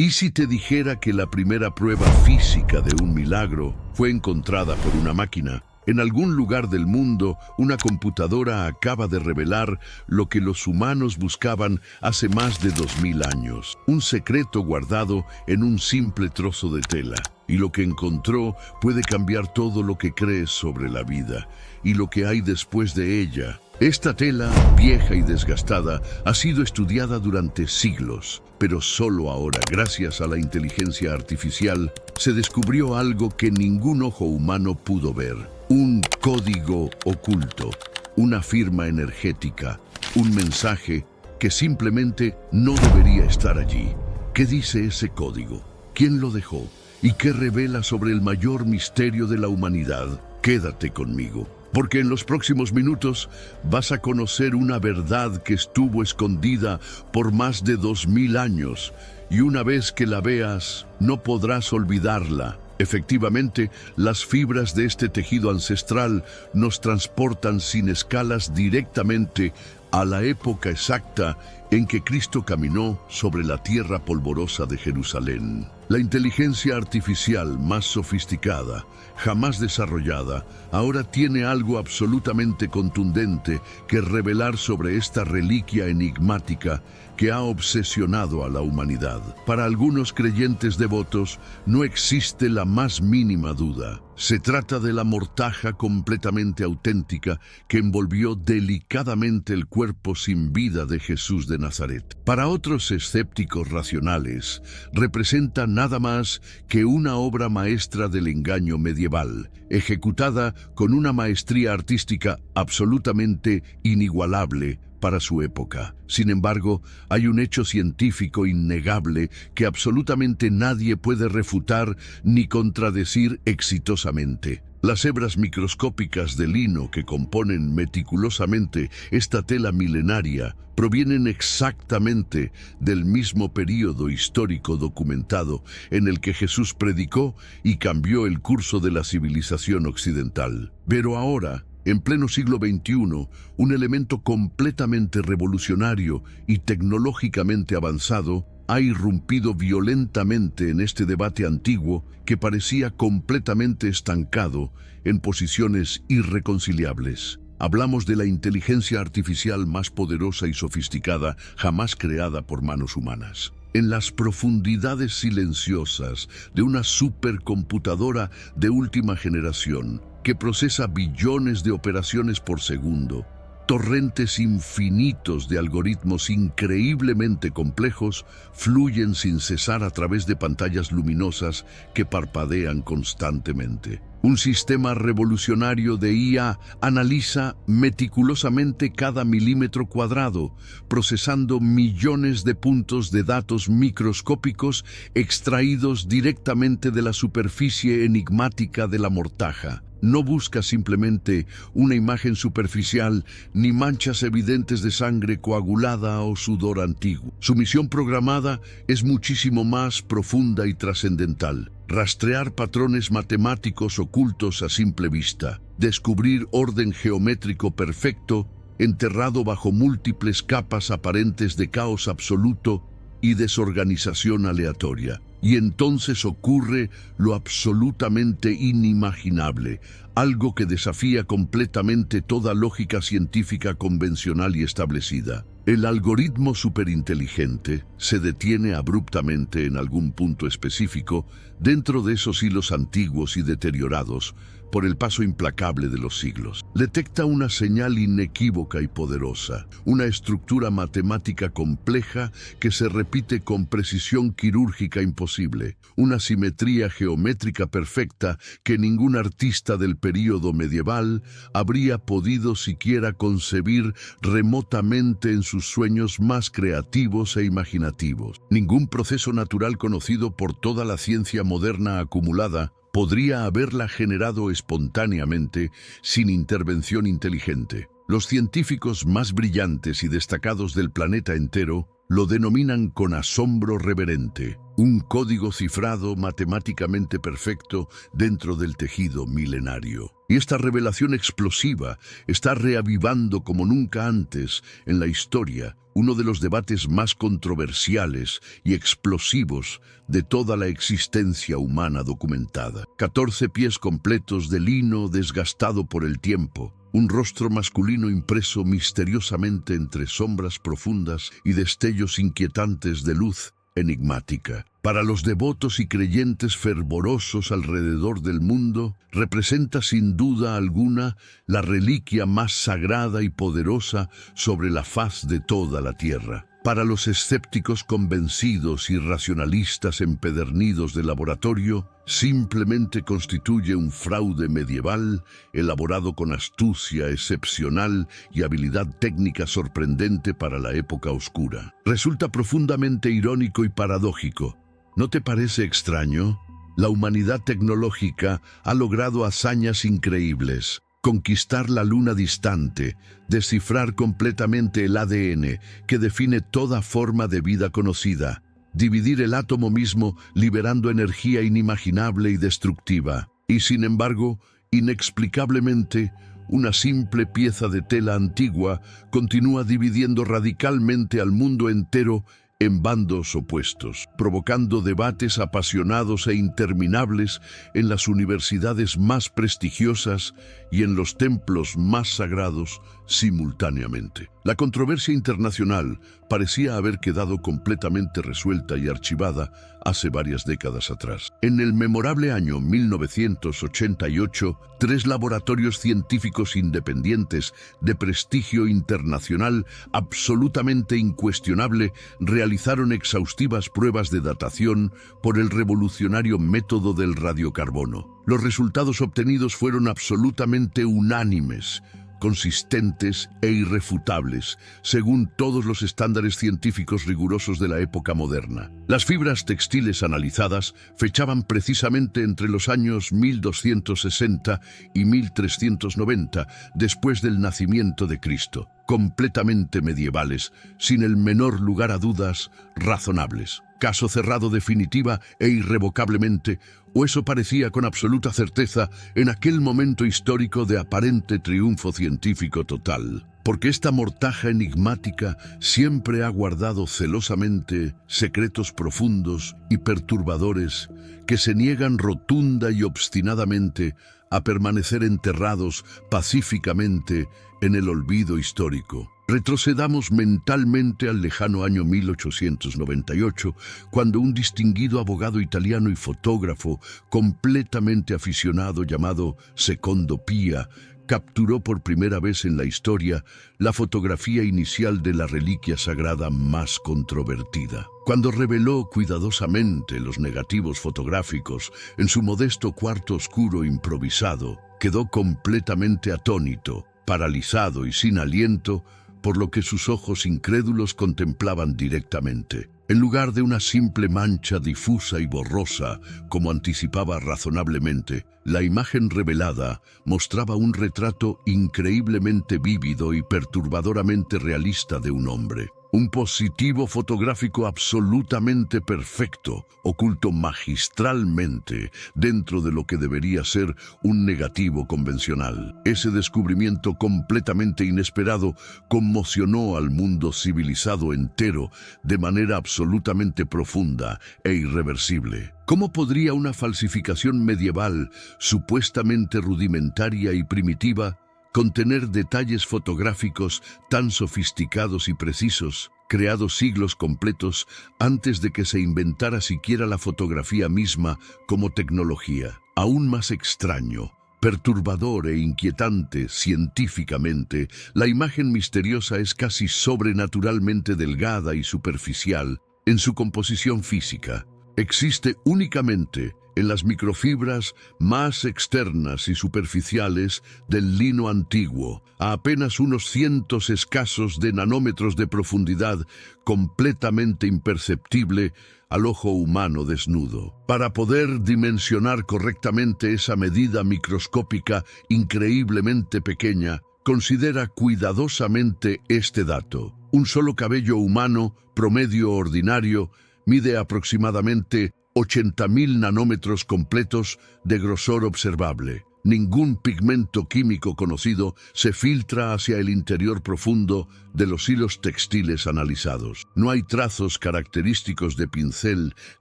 ¿Y si te dijera que la primera prueba física de un milagro fue encontrada por una máquina? En algún lugar del mundo, una computadora acaba de revelar lo que los humanos buscaban hace más de 2000 años. Un secreto guardado en un simple trozo de tela. Y lo que encontró puede cambiar todo lo que crees sobre la vida y lo que hay después de ella. Esta tela, vieja y desgastada, ha sido estudiada durante siglos, pero solo ahora, gracias a la inteligencia artificial, se descubrió algo que ningún ojo humano pudo ver. Un código oculto, una firma energética, un mensaje que simplemente no debería estar allí. ¿Qué dice ese código? ¿Quién lo dejó? ¿Y qué revela sobre el mayor misterio de la humanidad? Quédate conmigo, porque en los próximos minutos vas a conocer una verdad que estuvo escondida por más de 2000 años, y una vez que la veas, no podrás olvidarla. Efectivamente, las fibras de este tejido ancestral nos transportan sin escalas directamente a la época exacta en que Cristo caminó sobre la tierra polvorosa de Jerusalén. La inteligencia artificial más sofisticada, jamás desarrollada, ahora tiene algo absolutamente contundente que revelar sobre esta reliquia enigmática que ha obsesionado a la humanidad. Para algunos creyentes devotos, no existe la más mínima duda. Se trata de la mortaja completamente auténtica que envolvió delicadamente el cuerpo sin vida de Jesús de Nazaret. Para otros escépticos racionales, representa nada más que una obra maestra del engaño medieval, ejecutada con una maestría artística absolutamente inigualable para su época. Sin embargo, hay un hecho científico innegable que absolutamente nadie puede refutar ni contradecir exitosamente. Las hebras microscópicas de lino que componen meticulosamente esta tela milenaria provienen exactamente del mismo período histórico documentado en el que Jesús predicó y cambió el curso de la civilización occidental. Pero ahora, en pleno siglo XXI, un elemento completamente revolucionario y tecnológicamente avanzado ha irrumpido violentamente en este debate antiguo que parecía completamente estancado en posiciones irreconciliables. Hablamos de la inteligencia artificial más poderosa y sofisticada jamás creada por manos humanas. En las profundidades silenciosas de una supercomputadora de última generación que procesa billones de operaciones por segundo, torrentes infinitos de algoritmos increíblemente complejos fluyen sin cesar a través de pantallas luminosas que parpadean constantemente. Un sistema revolucionario de IA analiza meticulosamente cada milímetro cuadrado, procesando millones de puntos de datos microscópicos extraídos directamente de la superficie enigmática de la mortaja. No busca simplemente una imagen superficial ni manchas evidentes de sangre coagulada o sudor antiguo. Su misión programada es muchísimo más profunda y trascendental. Rastrear patrones matemáticos ocultos a simple vista. Descubrir orden geométrico perfecto enterrado bajo múltiples capas aparentes de caos absoluto y desorganización aleatoria. Y entonces ocurre lo absolutamente inimaginable, algo que desafía completamente toda lógica científica convencional y establecida. El algoritmo superinteligente se detiene abruptamente en algún punto específico dentro de esos hilos antiguos y deteriorados por el paso implacable de los siglos. Detecta una señal inequívoca y poderosa, una estructura matemática compleja que se repite con precisión quirúrgica imposible, una simetría geométrica perfecta que ningún artista del período medieval habría podido siquiera concebir remotamente en sus sueños más creativos e imaginativos. Ningún proceso natural conocido por toda la ciencia moderna acumulada podría haberla generado espontáneamente sin intervención inteligente. Los científicos más brillantes y destacados del planeta entero lo denominan con asombro reverente, un código cifrado matemáticamente perfecto dentro del tejido milenario. Y esta revelación explosiva está reavivando como nunca antes en la historia uno de los debates más controversiales y explosivos de toda la existencia humana documentada. 14 pies completos de lino desgastado por el tiempo, un rostro masculino impreso misteriosamente entre sombras profundas y destellos inquietantes de luz enigmática. Para los devotos y creyentes fervorosos alrededor del mundo, representa sin duda alguna la reliquia más sagrada y poderosa sobre la faz de toda la tierra. Para los escépticos convencidos y racionalistas empedernidos del laboratorio, simplemente constituye un fraude medieval elaborado con astucia excepcional y habilidad técnica sorprendente para la época oscura. Resulta profundamente irónico y paradójico. ¿No te parece extraño? La humanidad tecnológica ha logrado hazañas increíbles. Conquistar la luna distante, descifrar completamente el ADN que define toda forma de vida conocida, dividir el átomo mismo liberando energía inimaginable y destructiva. Y sin embargo, inexplicablemente, una simple pieza de tela antigua continúa dividiendo radicalmente al mundo entero en bandos opuestos, provocando debates apasionados e interminables en las universidades más prestigiosas y en los templos más sagrados simultáneamente. La controversia internacional parecía haber quedado completamente resuelta y archivada hace varias décadas atrás. En el memorable año 1988, 3 laboratorios científicos independientes de prestigio internacional absolutamente incuestionable realizaron exhaustivas pruebas de datación por el revolucionario método del radiocarbono. Los resultados obtenidos fueron absolutamente unánimes, consistentes e irrefutables, según todos los estándares científicos rigurosos de la época moderna. Las fibras textiles analizadas fechaban precisamente entre los años 1260 y 1390, después del nacimiento de Cristo, completamente medievales, sin el menor lugar a dudas, razonables. Caso cerrado definitiva e irrevocablemente, o eso parecía con absoluta certeza en aquel momento histórico de aparente triunfo científico total. Porque esta mortaja enigmática siempre ha guardado celosamente secretos profundos y perturbadores que se niegan rotunda y obstinadamente a permanecer enterrados pacíficamente en el olvido histórico. Retrocedamos mentalmente al lejano año 1898, cuando un distinguido abogado italiano y fotógrafo completamente aficionado llamado Secondo Pia capturó por primera vez en la historia la fotografía inicial de la reliquia sagrada más controvertida. Cuando reveló cuidadosamente los negativos fotográficos en su modesto cuarto oscuro improvisado, quedó completamente atónito, paralizado y sin aliento, por lo que sus ojos incrédulos contemplaban directamente. En lugar de una simple mancha difusa y borrosa, como anticipaba razonablemente, la imagen revelada mostraba un retrato increíblemente vívido y perturbadoramente realista de un hombre. Un positivo fotográfico absolutamente perfecto, oculto magistralmente dentro de lo que debería ser un negativo convencional. Ese descubrimiento completamente inesperado conmocionó al mundo civilizado entero de manera absolutamente profunda e irreversible. ¿Cómo podría una falsificación medieval, supuestamente rudimentaria y primitiva, contener detalles fotográficos tan sofisticados y precisos, creados siglos completos antes de que se inventara siquiera la fotografía misma como tecnología? Aún más extraño, perturbador e inquietante científicamente, la imagen misteriosa es casi sobrenaturalmente delgada y superficial en su composición física. Existe únicamente en las microfibras más externas y superficiales del lino antiguo, a apenas unos cientos escasos de nanómetros de profundidad, completamente imperceptible al ojo humano desnudo. Para poder dimensionar correctamente esa medida microscópica increíblemente pequeña, considera cuidadosamente este dato. Un solo cabello humano, promedio ordinario, mide aproximadamente 80.000 nanómetros completos de grosor observable. Ningún pigmento químico conocido se filtra hacia el interior profundo de los hilos textiles analizados. No hay trazos característicos de pincel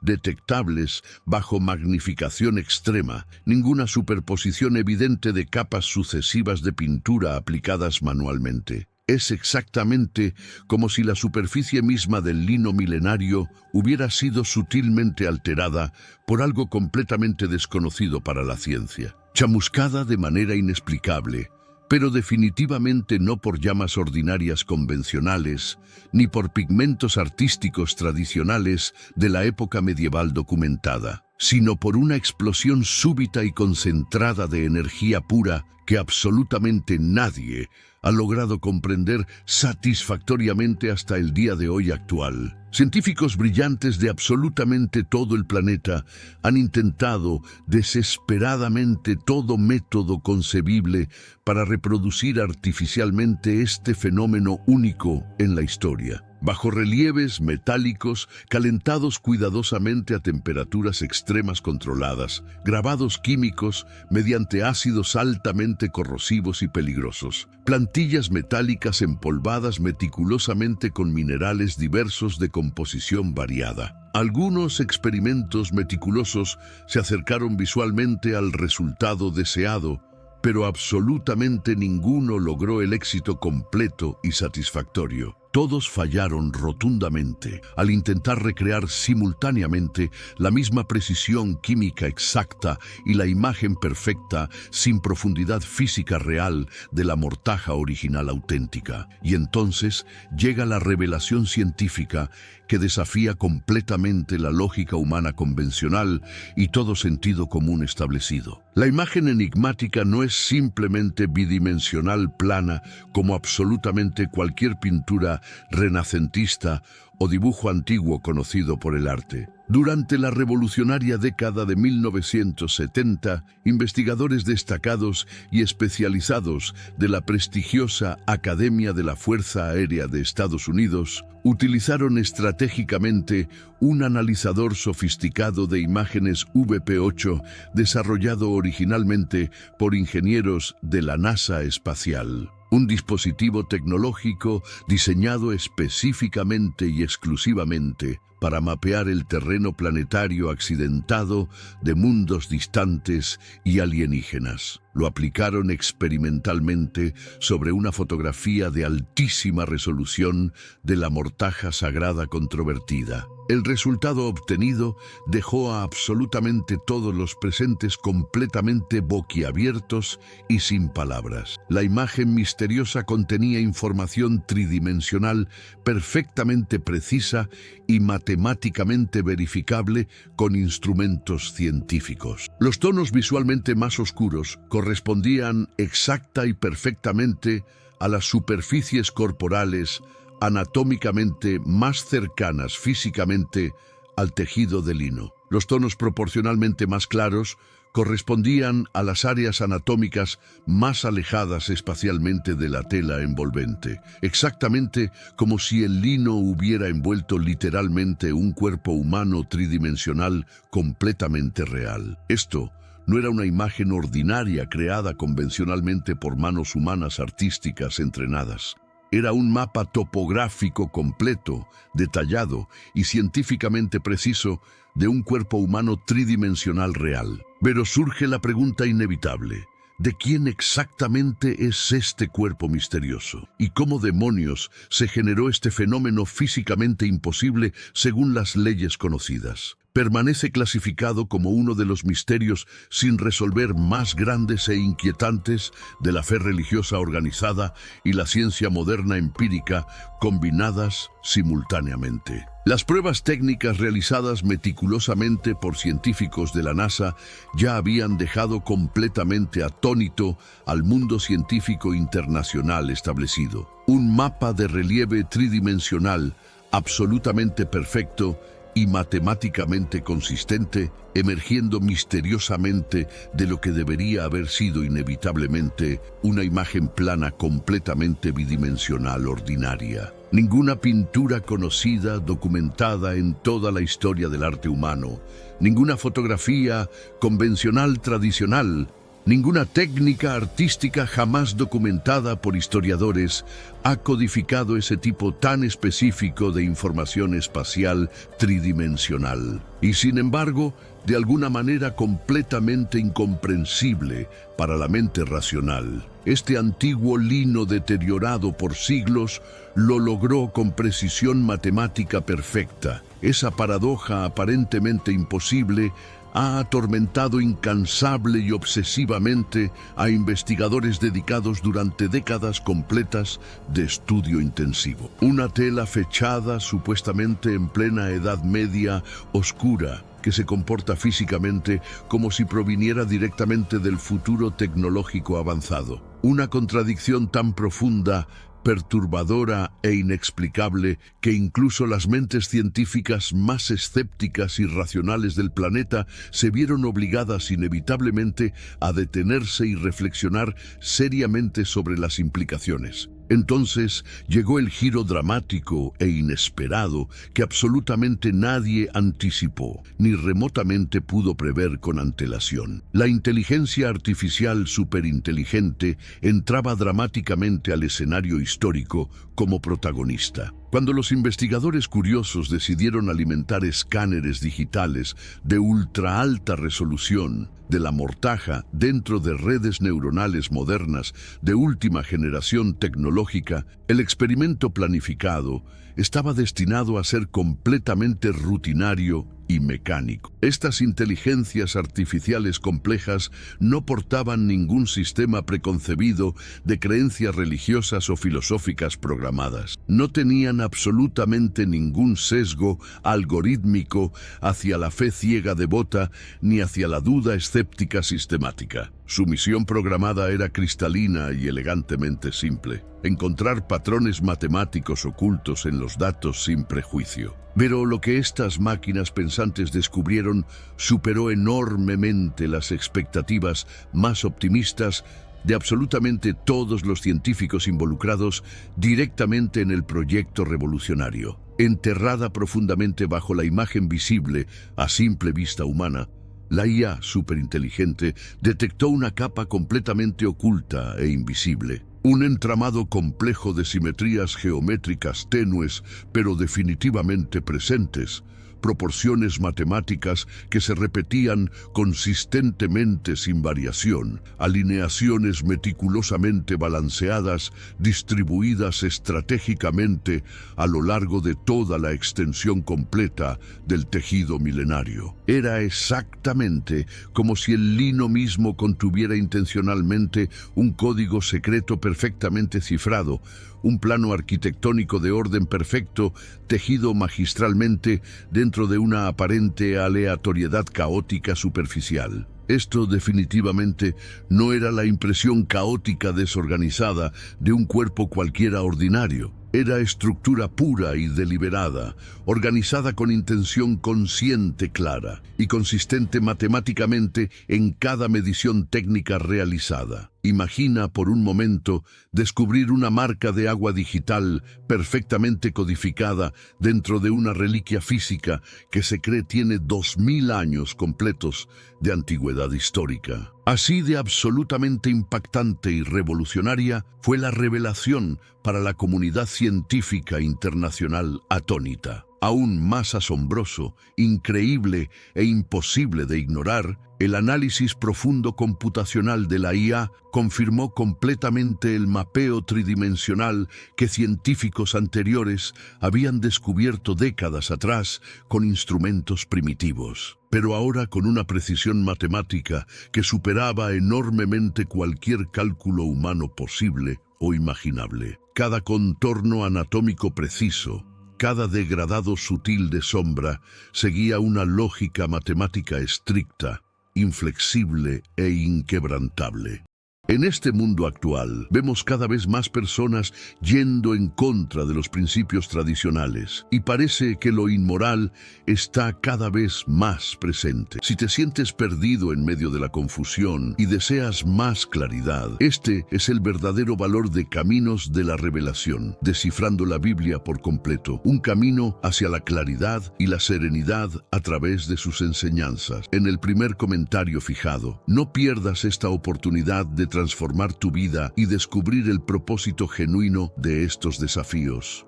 detectables bajo magnificación extrema, ninguna superposición evidente de capas sucesivas de pintura aplicadas manualmente. Es exactamente como si la superficie misma del lino milenario hubiera sido sutilmente alterada por algo completamente desconocido para la ciencia. Chamuscada de manera inexplicable, pero definitivamente no por llamas ordinarias convencionales, ni por pigmentos artísticos tradicionales de la época medieval documentada, sino por una explosión súbita y concentrada de energía pura que absolutamente nadie ha logrado comprender satisfactoriamente hasta el día de hoy actual. Científicos brillantes de absolutamente todo el planeta han intentado desesperadamente todo método concebible para reproducir artificialmente este fenómeno único en la historia. Bajorrelieves metálicos calentados cuidadosamente a temperaturas extremas controladas, grabados químicos mediante ácidos altamente corrosivos y peligrosos, plantillas metálicas empolvadas meticulosamente con minerales diversos de composición variada. Algunos experimentos meticulosos se acercaron visualmente al resultado deseado, pero absolutamente ninguno logró el éxito completo y satisfactorio. Todos fallaron rotundamente al intentar recrear simultáneamente la misma precisión química exacta y la imagen perfecta sin profundidad física real de la mortaja original auténtica. Y entonces llega la revelación científica que desafía completamente la lógica humana convencional y todo sentido común establecido. La imagen enigmática no es simplemente bidimensional plana como absolutamente cualquier pintura renacentista o dibujo antiguo conocido por el arte. Durante la revolucionaria década de 1970, investigadores destacados y especializados de la prestigiosa Academia de la Fuerza Aérea de Estados Unidos utilizaron estratégicamente un analizador sofisticado de imágenes VP8 desarrollado originalmente por ingenieros de la NASA espacial. Un dispositivo tecnológico diseñado específicamente y exclusivamente para mapear el terreno planetario accidentado de mundos distantes y alienígenas. Lo aplicaron experimentalmente sobre una fotografía de altísima resolución de la mortaja sagrada controvertida. El resultado obtenido dejó a absolutamente todos los presentes completamente boquiabiertos y sin palabras. La imagen misteriosa contenía información tridimensional perfectamente precisa y matemáticamente verificable con instrumentos científicos. Los tonos visualmente más oscuros correspondían exacta y perfectamente a las superficies corporales anatómicamente más cercanas físicamente al tejido de lino. Los tonos proporcionalmente más claros correspondían a las áreas anatómicas más alejadas espacialmente de la tela envolvente, exactamente como si el lino hubiera envuelto literalmente un cuerpo humano tridimensional completamente real. Esto no era una imagen ordinaria creada convencionalmente por manos humanas artísticas entrenadas. Era un mapa topográfico completo, detallado y científicamente preciso de un cuerpo humano tridimensional real. Pero surge la pregunta inevitable: ¿de quién exactamente es este cuerpo misterioso? ¿Y cómo demonios se generó este fenómeno físicamente imposible según las leyes conocidas? Permanece clasificado como uno de los misterios sin resolver más grandes e inquietantes de la fe religiosa organizada y la ciencia moderna empírica combinadas simultáneamente. Las pruebas técnicas realizadas meticulosamente por científicos de la NASA ya habían dejado completamente atónito al mundo científico internacional establecido. Un mapa de relieve tridimensional absolutamente perfecto y matemáticamente consistente, emergiendo misteriosamente de lo que debería haber sido inevitablemente una imagen plana completamente bidimensional ordinaria. Ninguna pintura conocida, documentada en toda la historia del arte humano, ninguna fotografía convencional tradicional Ninguna técnica artística jamás documentada por historiadores ha codificado ese tipo tan específico de información espacial tridimensional. Y sin embargo, de alguna manera completamente incomprensible para la mente racional, este antiguo lino deteriorado por siglos lo logró con precisión matemática perfecta. Esa paradoja aparentemente imposible ha atormentado incansable y obsesivamente a investigadores dedicados durante décadas completas de estudio intensivo. Una tela fechada supuestamente en plena Edad Media oscura, que se comporta físicamente como si proviniera directamente del futuro tecnológico avanzado. Una contradicción tan profunda, perturbadora e inexplicable que incluso las mentes científicas más escépticas y racionales del planeta se vieron obligadas inevitablemente a detenerse y reflexionar seriamente sobre las implicaciones. Entonces llegó el giro dramático e inesperado que absolutamente nadie anticipó, ni remotamente pudo prever con antelación. La inteligencia artificial superinteligente entraba dramáticamente al escenario histórico como protagonista. Cuando los investigadores curiosos decidieron alimentar escáneres digitales de ultra alta resolución de la mortaja dentro de redes neuronales modernas de última generación tecnológica, el experimento planificado estaba destinado a ser completamente rutinario y mecánico. Estas inteligencias artificiales complejas no portaban ningún sistema preconcebido de creencias religiosas o filosóficas programadas. No tenían absolutamente ningún sesgo algorítmico hacia la fe ciega devota ni hacia la duda escéptica sistemática. Su misión programada era cristalina y elegantemente simple: encontrar patrones matemáticos ocultos en los datos sin prejuicio. Pero lo que estas máquinas pensantes descubrieron superó enormemente las expectativas más optimistas de absolutamente todos los científicos involucrados directamente en el proyecto revolucionario. Enterrada profundamente bajo la imagen visible a simple vista humana, la IA superinteligente detectó una capa completamente oculta e invisible. Un entramado complejo de simetrías geométricas tenues, pero definitivamente presentes, proporciones matemáticas que se repetían consistentemente sin variación, alineaciones meticulosamente balanceadas, distribuidas estratégicamente a lo largo de toda la extensión completa del tejido milenario. Era exactamente como si el lino mismo contuviera intencionalmente un código secreto perfectamente cifrado, un plano arquitectónico de orden perfecto, tejido magistralmente dentro de una aparente aleatoriedad caótica superficial. Esto definitivamente no era la impresión caótica desorganizada de un cuerpo cualquiera ordinario. Era estructura pura y deliberada, organizada con intención consciente clara y consistente matemáticamente en cada medición técnica realizada. Imagina por un momento descubrir una marca de agua digital perfectamente codificada dentro de una reliquia física que se cree tiene 2000 años completos de antigüedad histórica. Así de absolutamente impactante y revolucionaria fue la revelación para la comunidad científica internacional atónita. Aún más asombroso, increíble e imposible de ignorar, el análisis profundo computacional de la IA confirmó completamente el mapeo tridimensional que científicos anteriores habían descubierto décadas atrás con instrumentos primitivos, pero ahora con una precisión matemática que superaba enormemente cualquier cálculo humano posible o imaginable. Cada contorno anatómico preciso, cada degradado sutil de sombra seguía una lógica matemática estricta, inflexible e inquebrantable. En este mundo actual, vemos cada vez más personas yendo en contra de los principios tradicionales y parece que lo inmoral está cada vez más presente. Si te sientes perdido en medio de la confusión y deseas más claridad, este es el verdadero valor de Caminos de la Revelación, descifrando la Biblia por completo, un camino hacia la claridad y la serenidad a través de sus enseñanzas. En el primer comentario fijado, no pierdas esta oportunidad de transformar tu vida y descubrir el propósito genuino de estos desafíos.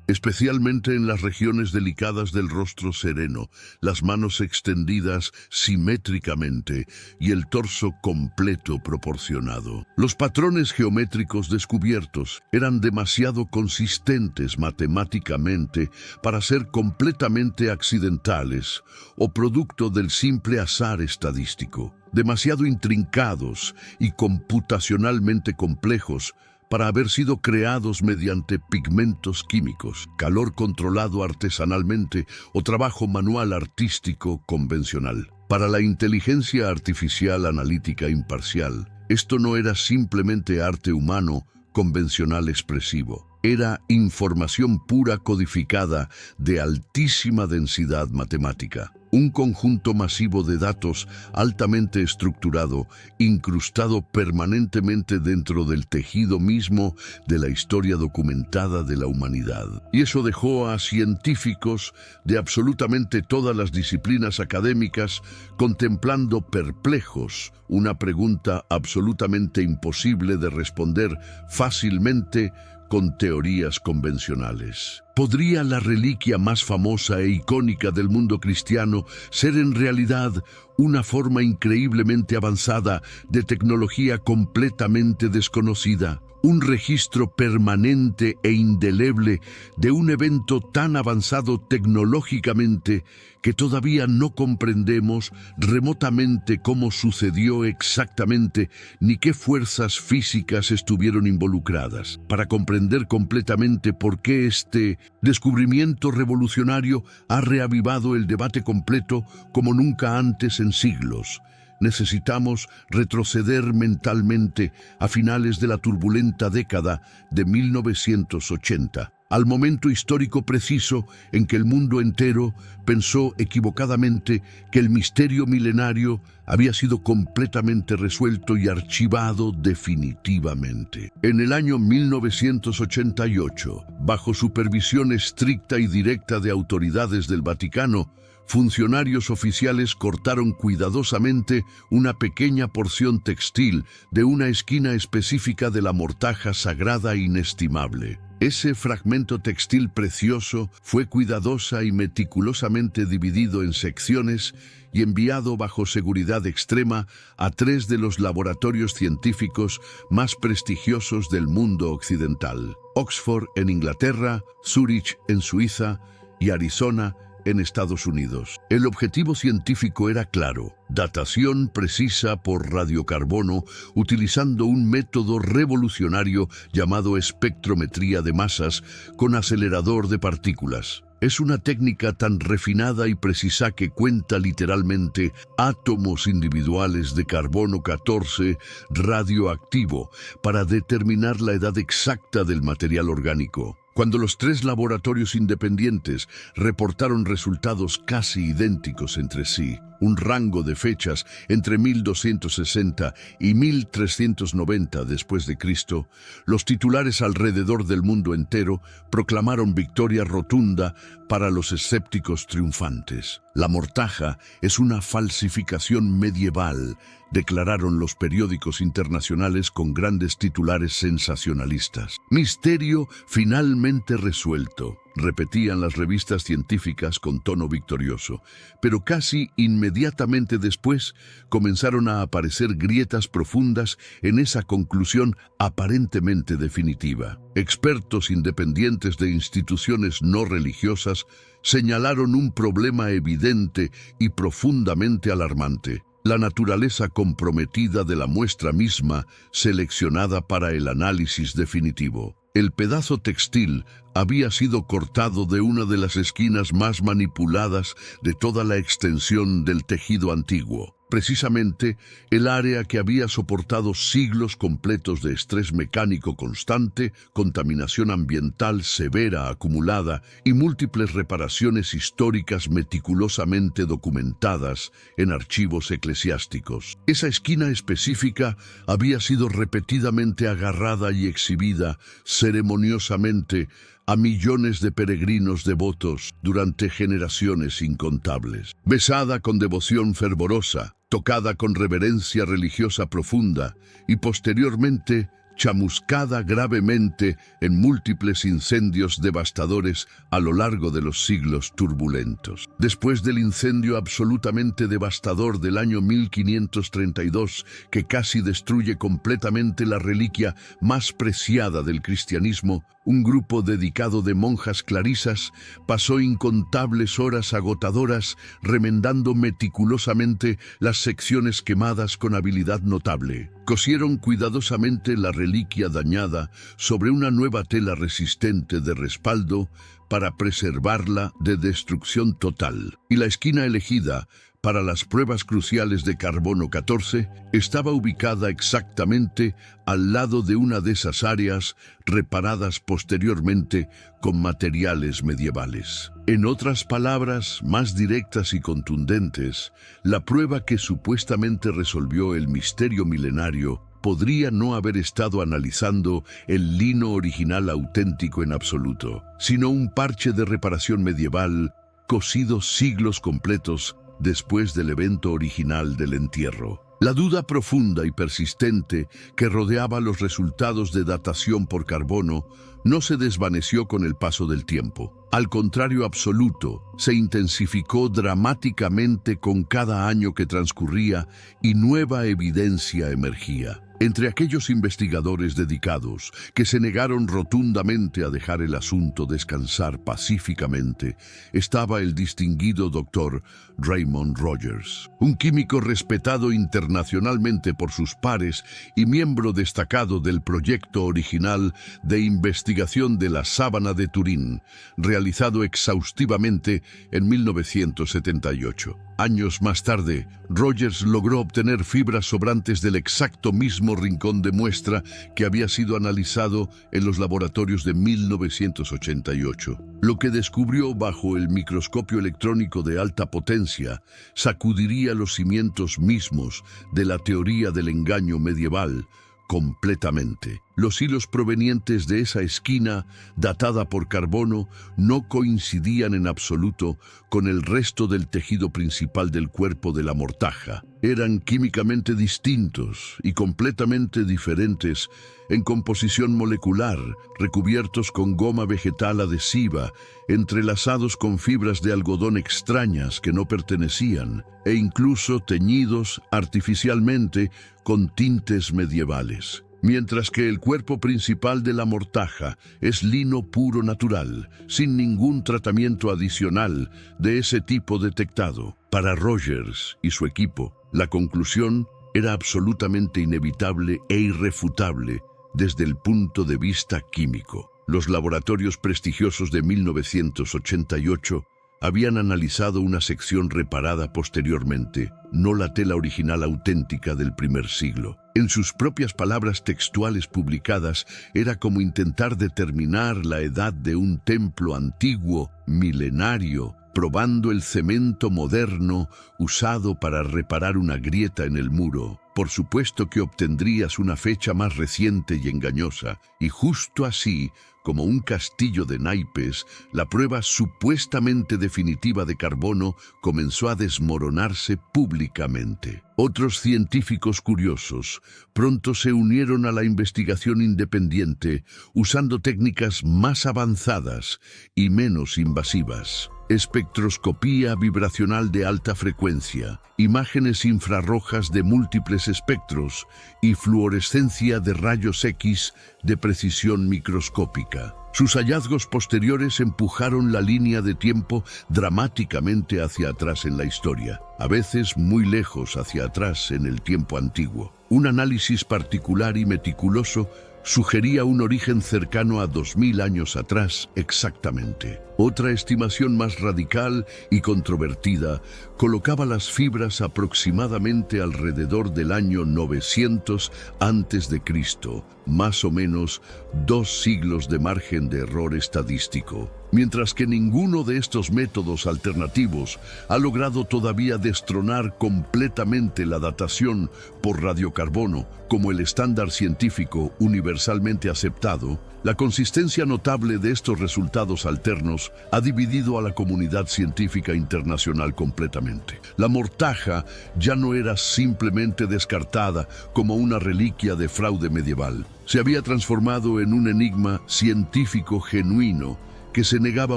Especialmente en las regiones delicadas del rostro sereno, las manos extendidas simétricamente y el torso completo proporcionado. Los patrones geométricos descubiertos eran demasiado consistentes matemáticamente para ser completamente accidentales o producto del simple azar estadístico. Demasiado intrincados y computacionalmente complejos para haber sido creados mediante pigmentos químicos, calor controlado artesanalmente o trabajo manual artístico convencional. Para la inteligencia artificial analítica imparcial, esto no era simplemente arte humano convencional expresivo. Era información pura codificada de altísima densidad matemática. Un conjunto masivo de datos altamente estructurado, incrustado permanentemente dentro del tejido mismo de la historia documentada de la humanidad. Y eso dejó a científicos de absolutamente todas las disciplinas académicas contemplando perplejos una pregunta absolutamente imposible de responder fácilmente con teorías convencionales. ¿Podría la reliquia más famosa e icónica del mundo cristiano ser en realidad una forma increíblemente avanzada de tecnología completamente desconocida? Un registro permanente e indeleble de un evento tan avanzado tecnológicamente que todavía no comprendemos remotamente cómo sucedió exactamente ni qué fuerzas físicas estuvieron involucradas. Para comprender completamente por qué este descubrimiento revolucionario ha reavivado el debate completo como nunca antes en siglos, necesitamos retroceder mentalmente a finales de la turbulenta década de 1980, al momento histórico preciso en que el mundo entero pensó equivocadamente que el misterio milenario había sido completamente resuelto y archivado definitivamente. En el año 1988, bajo supervisión estricta y directa de autoridades del Vaticano, funcionarios oficiales cortaron cuidadosamente una pequeña porción textil de una esquina específica de la mortaja sagrada inestimable. Ese fragmento textil precioso fue cuidadosa y meticulosamente dividido en secciones y enviado bajo seguridad extrema a 3 de los laboratorios científicos más prestigiosos del mundo occidental: Oxford en Inglaterra, Zúrich en Suiza y Arizona en Estados Unidos. El objetivo científico era claro: datación precisa por radiocarbono utilizando un método revolucionario llamado espectrometría de masas con acelerador de partículas. Es una técnica tan refinada y precisa que cuenta literalmente átomos individuales de carbono 14 radioactivo para determinar la edad exacta del material orgánico. Cuando los 3 laboratorios independientes reportaron resultados casi idénticos entre sí, un rango de fechas entre 1260 y 1390 después de Cristo, los titulares alrededor del mundo entero proclamaron victoria rotunda para los escépticos triunfantes. La mortaja es una falsificación medieval, declararon los periódicos internacionales con grandes titulares sensacionalistas. Misterio finalmente resuelto, repetían las revistas científicas con tono victorioso, pero casi inmediatamente después comenzaron a aparecer grietas profundas en esa conclusión aparentemente definitiva. Expertos independientes de instituciones no religiosas señalaron un problema evidente y profundamente alarmante: la naturaleza comprometida de la muestra misma seleccionada para el análisis definitivo. El pedazo textil había sido cortado de una de las esquinas más manipuladas de toda la extensión del tejido antiguo. Precisamente, el área que había soportado siglos completos de estrés mecánico constante, contaminación ambiental severa acumulada y múltiples reparaciones históricas meticulosamente documentadas en archivos eclesiásticos. Esa esquina específica había sido repetidamente agarrada y exhibida ceremoniosamente a millones de peregrinos devotos durante generaciones incontables. Besada con devoción fervorosa, tocada con reverencia religiosa profunda y posteriormente chamuscada gravemente en múltiples incendios devastadores a lo largo de los siglos turbulentos. Después del incendio absolutamente devastador del año 1532, que casi destruye completamente la reliquia más preciada del cristianismo, un grupo dedicado de monjas clarisas pasó incontables horas agotadoras remendando meticulosamente las secciones quemadas con habilidad notable. Cosieron cuidadosamente la reliquia dañada sobre una nueva tela resistente de respaldo para preservarla de destrucción total. Y la esquina elegida para las pruebas cruciales de carbono 14 estaba ubicada exactamente al lado de una de esas áreas reparadas posteriormente con materiales medievales. En otras palabras, más directas y contundentes, la prueba que supuestamente resolvió el misterio milenario podría no haber estado analizando el lino original auténtico en absoluto, sino un parche de reparación medieval cosido siglos completos después del evento original del entierro. La duda profunda y persistente que rodeaba los resultados de datación por carbono no se desvaneció con el paso del tiempo. Al contrario absoluto, se intensificó dramáticamente con cada año que transcurría y nueva evidencia emergía. Entre aquellos investigadores dedicados que se negaron rotundamente a dejar el asunto descansar pacíficamente, estaba el distinguido doctor Raymond Rogers, un químico respetado internacionalmente por sus pares y miembro destacado del proyecto original de investigación de la sábana de Turín, realizado exhaustivamente en 1978. Años más tarde, Rogers logró obtener fibras sobrantes del exacto mismo rincón de muestra que había sido analizado en los laboratorios de 1988. Lo que descubrió bajo el microscopio electrónico de alta potencia sacudiría los cimientos mismos de la teoría del engaño medieval completamente. Los hilos provenientes de esa esquina, datada por carbono, no coincidían en absoluto con el resto del tejido principal del cuerpo de la mortaja. Eran químicamente distintos y completamente diferentes en composición molecular, recubiertos con goma vegetal adhesiva, entrelazados con fibras de algodón extrañas que no pertenecían, e incluso teñidos artificialmente con tintes medievales. Mientras que el cuerpo principal de la mortaja es lino puro natural, sin ningún tratamiento adicional de ese tipo detectado. Para Rogers y su equipo, la conclusión era absolutamente inevitable e irrefutable desde el punto de vista químico. Los laboratorios prestigiosos de 1988 habían analizado una sección reparada posteriormente, no la tela original auténtica del primer siglo. En sus propias palabras textuales publicadas, era como intentar determinar la edad de un templo antiguo, milenario, probando el cemento moderno usado para reparar una grieta en el muro. Por supuesto que obtendrías una fecha más reciente y engañosa, y justo así, como un castillo de naipes, la prueba supuestamente definitiva de carbono comenzó a desmoronarse públicamente. Otros científicos curiosos pronto se unieron a la investigación independiente usando técnicas más avanzadas y menos invasivas. Espectroscopía vibracional de alta frecuencia, imágenes infrarrojas de múltiples espectros y fluorescencia de rayos X de precisión microscópica. Sus hallazgos posteriores empujaron la línea de tiempo dramáticamente hacia atrás en la historia, a veces muy lejos hacia atrás en el tiempo antiguo. Un análisis particular y meticuloso sugería un origen cercano a 2000 años atrás exactamente. Otra estimación más radical y controvertida colocaba las fibras aproximadamente alrededor del año 900 antes de Cristo, más o menos 2 siglos de margen de error estadístico. Mientras que ninguno de estos métodos alternativos ha logrado todavía destronar completamente la datación por radiocarbono como el estándar científico universalmente aceptado, la consistencia notable de estos resultados alternos ha dividido a la comunidad científica internacional completamente. La mortaja ya no era simplemente descartada como una reliquia de fraude medieval. Se había transformado en un enigma científico genuino que se negaba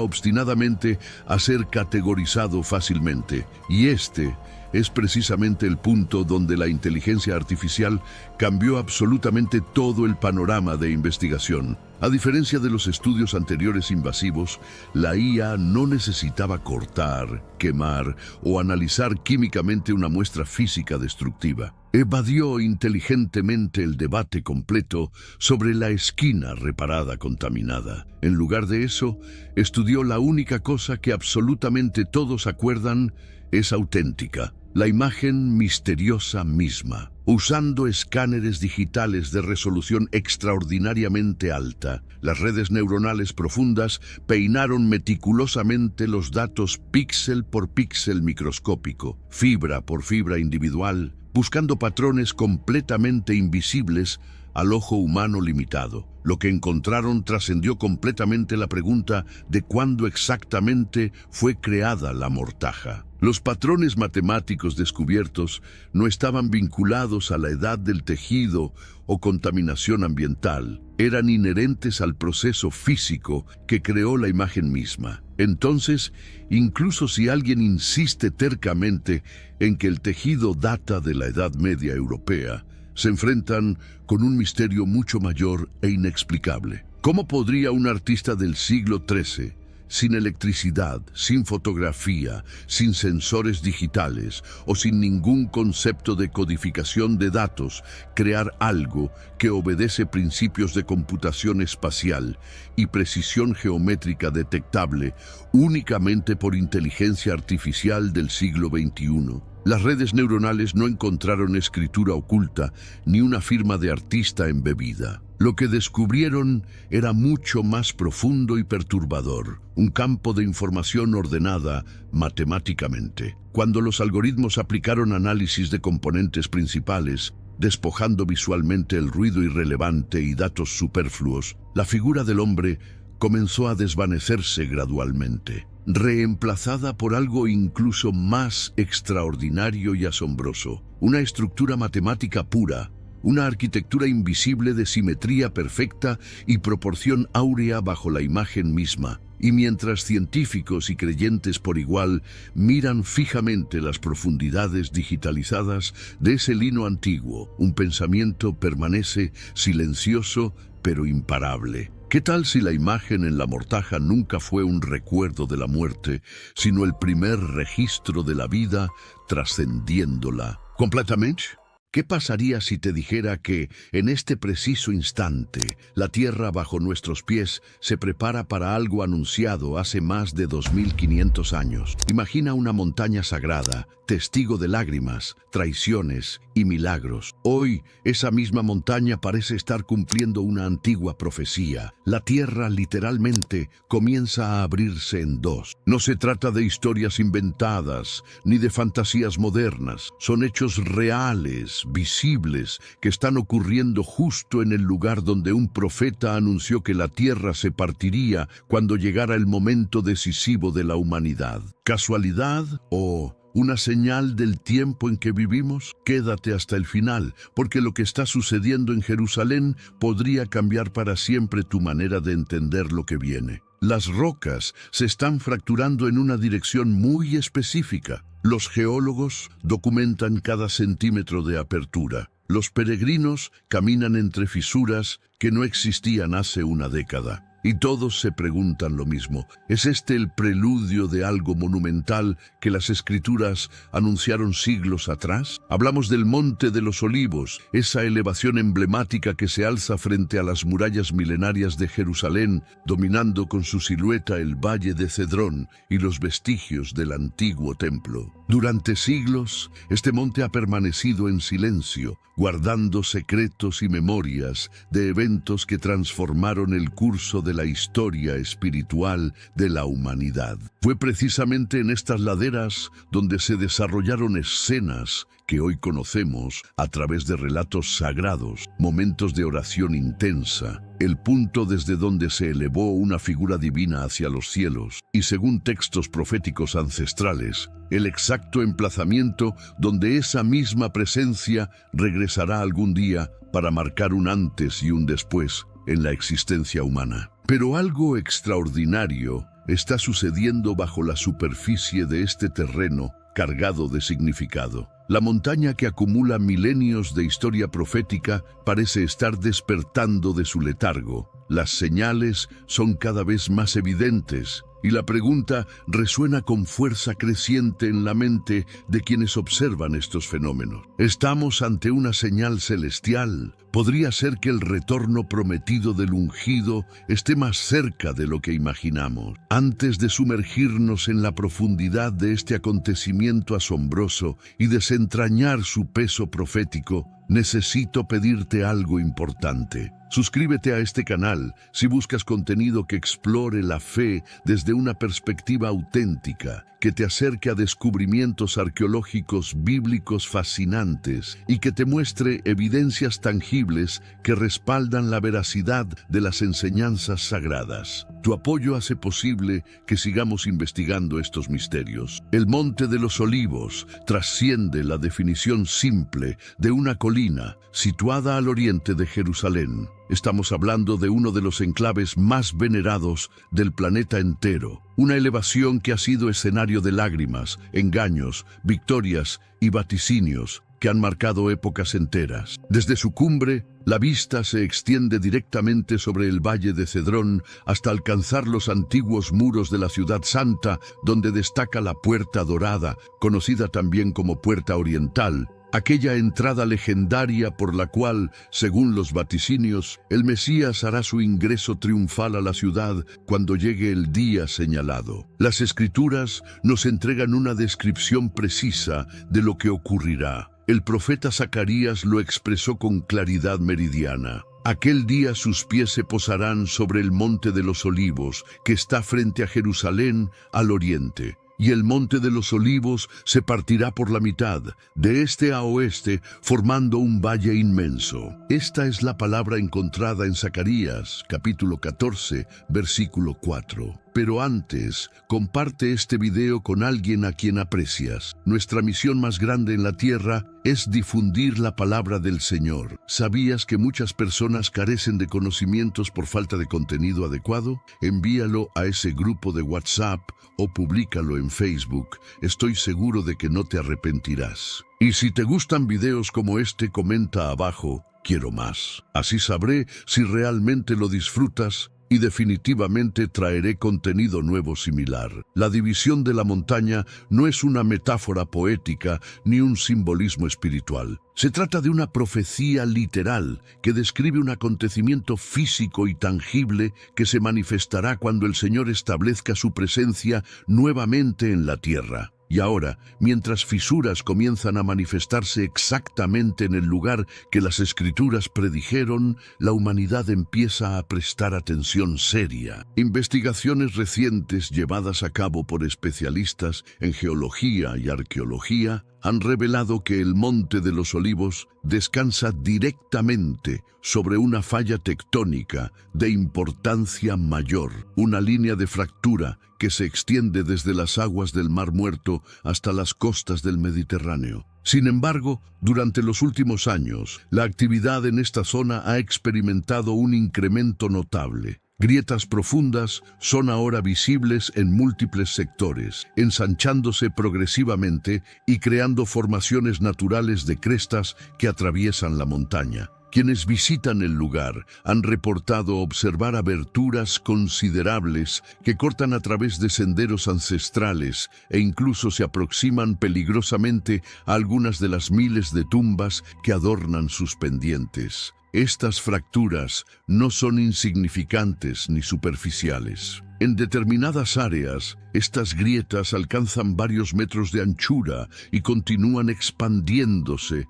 obstinadamente a ser categorizado fácilmente. Y este es precisamente el punto donde la inteligencia artificial cambió absolutamente todo el panorama de investigación. A diferencia de los estudios anteriores invasivos, la IA no necesitaba cortar, quemar o analizar químicamente una muestra física destructiva. Evadió inteligentemente el debate completo sobre la esquina reparada contaminada. En lugar de eso, estudió la única cosa que absolutamente todos acuerdan es auténtica: la imagen misteriosa misma. Usando escáneres digitales de resolución extraordinariamente alta, las redes neuronales profundas peinaron meticulosamente los datos píxel por píxel microscópico, fibra por fibra individual, buscando patrones completamente invisibles al ojo humano limitado. Lo que encontraron trascendió completamente la pregunta de cuándo exactamente fue creada la mortaja. Los patrones matemáticos descubiertos no estaban vinculados a la edad del tejido o contaminación ambiental, eran inherentes al proceso físico que creó la imagen misma. Entonces, incluso si alguien insiste tercamente en que el tejido data de la Edad Media europea, se enfrentan con un misterio mucho mayor e inexplicable. ¿Cómo podría un artista del siglo XIII, sin electricidad, sin fotografía, sin sensores digitales o sin ningún concepto de codificación de datos, crear algo que obedece principios de computación espacial y precisión geométrica detectable únicamente por inteligencia artificial del siglo XXI? Las redes neuronales no encontraron escritura oculta ni una firma de artista embebida. Lo que descubrieron era mucho más profundo y perturbador, un campo de información ordenada matemáticamente. Cuando los algoritmos aplicaron análisis de componentes principales, despojando visualmente el ruido irrelevante y datos superfluos, la figura del hombre comenzó a desvanecerse gradualmente, reemplazada por algo incluso más extraordinario y asombroso, una estructura matemática pura, una arquitectura invisible de simetría perfecta y proporción áurea bajo la imagen misma. Y mientras científicos y creyentes por igual miran fijamente las profundidades digitalizadas de ese lino antiguo, un pensamiento permanece silencioso pero imparable. ¿Qué tal si la imagen en la mortaja nunca fue un recuerdo de la muerte, sino el primer registro de la vida trascendiéndola completamente? ¿Qué pasaría si te dijera que, en este preciso instante, la tierra bajo nuestros pies se prepara para algo anunciado hace más de 2500 años? Imagina una montaña sagrada, testigo de lágrimas, traiciones y milagros. Hoy, esa misma montaña parece estar cumpliendo una antigua profecía. La tierra, literalmente, comienza a abrirse en dos. No se trata de historias inventadas, ni de fantasías modernas. Son hechos reales, visibles, que están ocurriendo justo en el lugar donde un profeta anunció que la tierra se partiría cuando llegara el momento decisivo de la humanidad. ¿Casualidad o una señal del tiempo en que vivimos? Quédate hasta el final, porque lo que está sucediendo en Jerusalén podría cambiar para siempre tu manera de entender lo que viene. Las rocas se están fracturando en una dirección muy específica. Los geólogos documentan cada centímetro de apertura. Los peregrinos caminan entre fisuras que no existían hace una década. Y todos se preguntan lo mismo. ¿Es este el preludio de algo monumental que las Escrituras anunciaron siglos atrás? Hablamos del Monte de los Olivos, esa elevación emblemática que se alza frente a las murallas milenarias de Jerusalén, dominando con su silueta el valle de Cedrón y los vestigios del antiguo templo. Durante siglos, este monte ha permanecido en silencio, guardando secretos y memorias de eventos que transformaron el curso de la historia espiritual de la humanidad. Fue precisamente en estas laderas donde se desarrollaron escenas que hoy conocemos a través de relatos sagrados, momentos de oración intensa, el punto desde donde se elevó una figura divina hacia los cielos, y según textos proféticos ancestrales, el exacto emplazamiento donde esa misma presencia regresará algún día para marcar un antes y un después en la existencia humana. Pero algo extraordinario está sucediendo bajo la superficie de este terreno cargado de significado. La montaña que acumula milenios de historia profética parece estar despertando de su letargo. Las señales son cada vez más evidentes y la pregunta resuena con fuerza creciente en la mente de quienes observan estos fenómenos. ¿Estamos ante una señal celestial? ¿Podría ser que el retorno prometido del ungido esté más cerca de lo que imaginamos? Antes de sumergirnos en la profundidad de este acontecimiento asombroso y desentrañar su peso profético, necesito pedirte algo importante. Suscríbete a este canal si buscas contenido que explore la fe desde una perspectiva auténtica, que te acerque a descubrimientos arqueológicos bíblicos fascinantes y que te muestre evidencias tangibles que respaldan la veracidad de las enseñanzas sagradas. Tu apoyo hace posible que sigamos investigando estos misterios. El Monte de los Olivos trasciende la definición simple de una colina situada al oriente de Jerusalén. Estamos hablando de uno de los enclaves más venerados del planeta entero, una elevación que ha sido escenario de lágrimas, engaños, victorias y vaticinios que han marcado épocas enteras. Desde su cumbre, la vista se extiende directamente sobre el valle de Cedrón hasta alcanzar los antiguos muros de la ciudad santa, donde destaca la Puerta Dorada, conocida también como Puerta Oriental, aquella entrada legendaria por la cual, según los vaticinios, el Mesías hará su ingreso triunfal a la ciudad cuando llegue el día señalado. Las Escrituras nos entregan una descripción precisa de lo que ocurrirá. El profeta Zacarías lo expresó con claridad meridiana. Aquel día sus pies se posarán sobre el Monte de los Olivos, que está frente a Jerusalén, al oriente. Y el Monte de los Olivos se partirá por la mitad, de este a oeste, formando un valle inmenso. Esta es la palabra encontrada en Zacarías, capítulo 14, versículo 4. Pero antes, comparte este video con alguien a quien aprecias. Nuestra misión más grande en la tierra es difundir la palabra del Señor. ¿Sabías que muchas personas carecen de conocimientos por falta de contenido adecuado? Envíalo a ese grupo de WhatsApp o públicalo en Facebook. Estoy seguro de que no te arrepentirás. Y si te gustan videos como este, comenta abajo, quiero más. Así sabré si realmente lo disfrutas y definitivamente traeré contenido nuevo similar. La división de la montaña no es una metáfora poética ni un simbolismo espiritual. Se trata de una profecía literal que describe un acontecimiento físico y tangible que se manifestará cuando el Señor establezca su presencia nuevamente en la tierra. Y ahora, mientras fisuras comienzan a manifestarse exactamente en el lugar que las Escrituras predijeron, la humanidad empieza a prestar atención seria. Investigaciones recientes llevadas a cabo por especialistas en geología y arqueología han revelado que el Monte de los Olivos descansa directamente sobre una falla tectónica de importancia mayor, una línea de fractura que se extiende desde las aguas del Mar Muerto hasta las costas del Mediterráneo. Sin embargo, durante los últimos años, la actividad en esta zona ha experimentado un incremento notable. Grietas profundas son ahora visibles en múltiples sectores, ensanchándose progresivamente y creando formaciones naturales de crestas que atraviesan la montaña. Quienes visitan el lugar han reportado observar aberturas considerables que cortan a través de senderos ancestrales e incluso se aproximan peligrosamente a algunas de las miles de tumbas que adornan sus pendientes. Estas fracturas no son insignificantes ni superficiales. En determinadas áreas, estas grietas alcanzan varios metros de anchura y continúan extendiéndose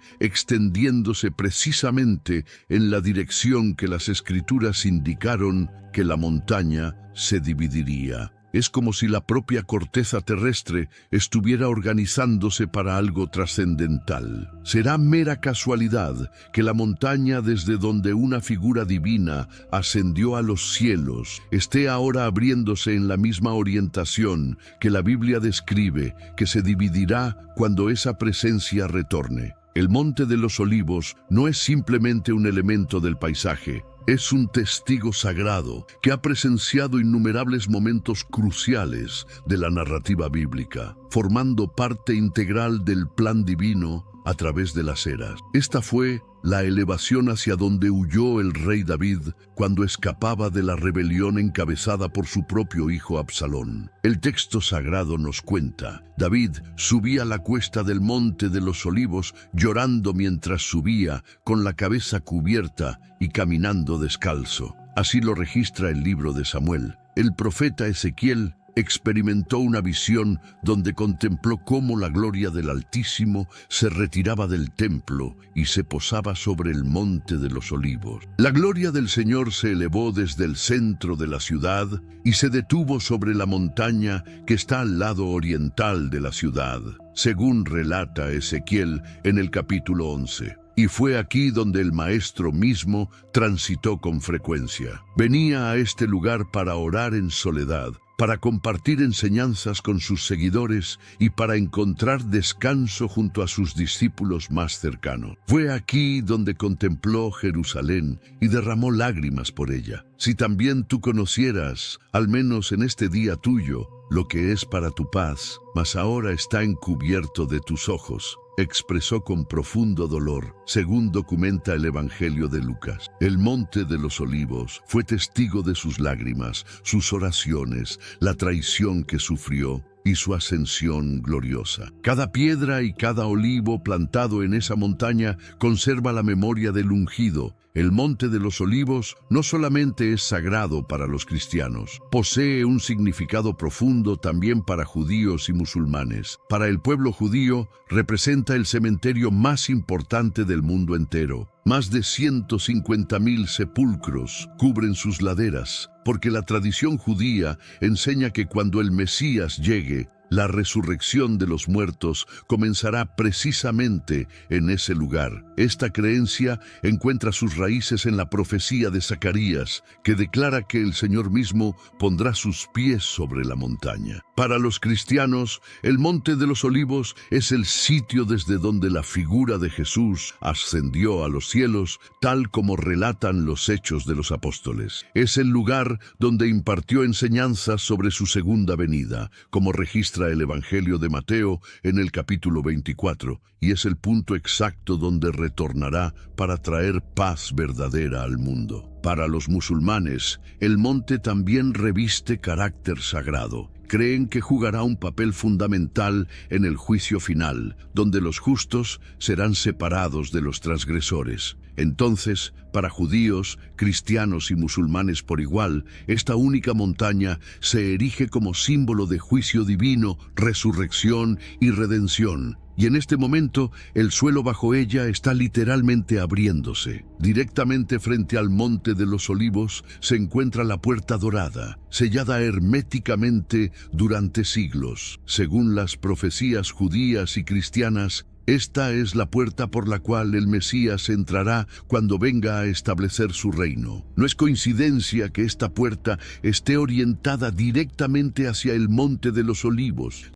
precisamente en la dirección que las escrituras indicaron que la montaña se dividiría. Es como si la propia corteza terrestre estuviera organizándose para algo trascendental. Será mera casualidad que la montaña desde donde una figura divina ascendió a los cielos esté ahora abriéndose en la misma orientación que la Biblia describe que se dividirá cuando esa presencia retorne. El Monte de los Olivos no es simplemente un elemento del paisaje. Es un testigo sagrado que ha presenciado innumerables momentos cruciales de la narrativa bíblica, formando parte integral del plan divino a través de las eras. Esta fue la elevación hacia donde huyó el rey David cuando escapaba de la rebelión encabezada por su propio hijo Absalón. El texto sagrado nos cuenta: David subía la cuesta del Monte de los Olivos llorando mientras subía, con la cabeza cubierta y caminando descalzo. Así lo registra el libro de Samuel. El profeta Ezequiel experimentó una visión donde contempló cómo la gloria del Altísimo se retiraba del templo y se posaba sobre el Monte de los Olivos. La gloria del Señor se elevó desde el centro de la ciudad y se detuvo sobre la montaña que está al lado oriental de la ciudad, según relata Ezequiel en el capítulo 11. Y fue aquí donde el Maestro mismo transitó con frecuencia. Venía a este lugar para orar en soledad, para compartir enseñanzas con sus seguidores y para encontrar descanso junto a sus discípulos más cercanos. Fue aquí donde contempló Jerusalén y derramó lágrimas por ella. Si también tú conocieras, al menos en este día tuyo, lo que es para tu paz, mas ahora está encubierto de tus ojos, expresó con profundo dolor, según documenta el Evangelio de Lucas. El Monte de los Olivos fue testigo de sus lágrimas, sus oraciones, la traición que sufrió y su ascensión gloriosa. Cada piedra y cada olivo plantado en esa montaña conserva la memoria del ungido. El Monte de los Olivos no solamente es sagrado para los cristianos, posee un significado profundo también para judíos y musulmanes. Para el pueblo judío, representa el cementerio más importante del mundo entero. Más de 150.000 sepulcros cubren sus laderas, porque la tradición judía enseña que cuando el Mesías llegue, la resurrección de los muertos comenzará precisamente en ese lugar. Esta creencia encuentra sus raíces en la profecía de Zacarías, que declara que el Señor mismo pondrá sus pies sobre la montaña. Para los cristianos, el Monte de los Olivos es el sitio desde donde la figura de Jesús ascendió a los cielos, tal como relatan los Hechos de los Apóstoles. Es el lugar donde impartió enseñanzas sobre su segunda venida, como registra el Evangelio de Mateo en el capítulo 24, y es el punto exacto donde retornará para traer paz verdadera al mundo. Para los musulmanes, el monte también reviste carácter sagrado. Creen que jugará un papel fundamental en el juicio final, donde los justos serán separados de los transgresores. Entonces, para judíos, cristianos y musulmanes por igual, esta única montaña se erige como símbolo de juicio divino, resurrección y redención. Y en este momento, el suelo bajo ella está literalmente abriéndose. Directamente frente al Monte de los Olivos se encuentra la Puerta Dorada, sellada herméticamente durante siglos. Según las profecías judías y cristianas, esta es la puerta por la cual el Mesías entrará cuando venga a establecer su reino. No es coincidencia que esta puerta esté orientada directamente hacia el Monte de los Olivos.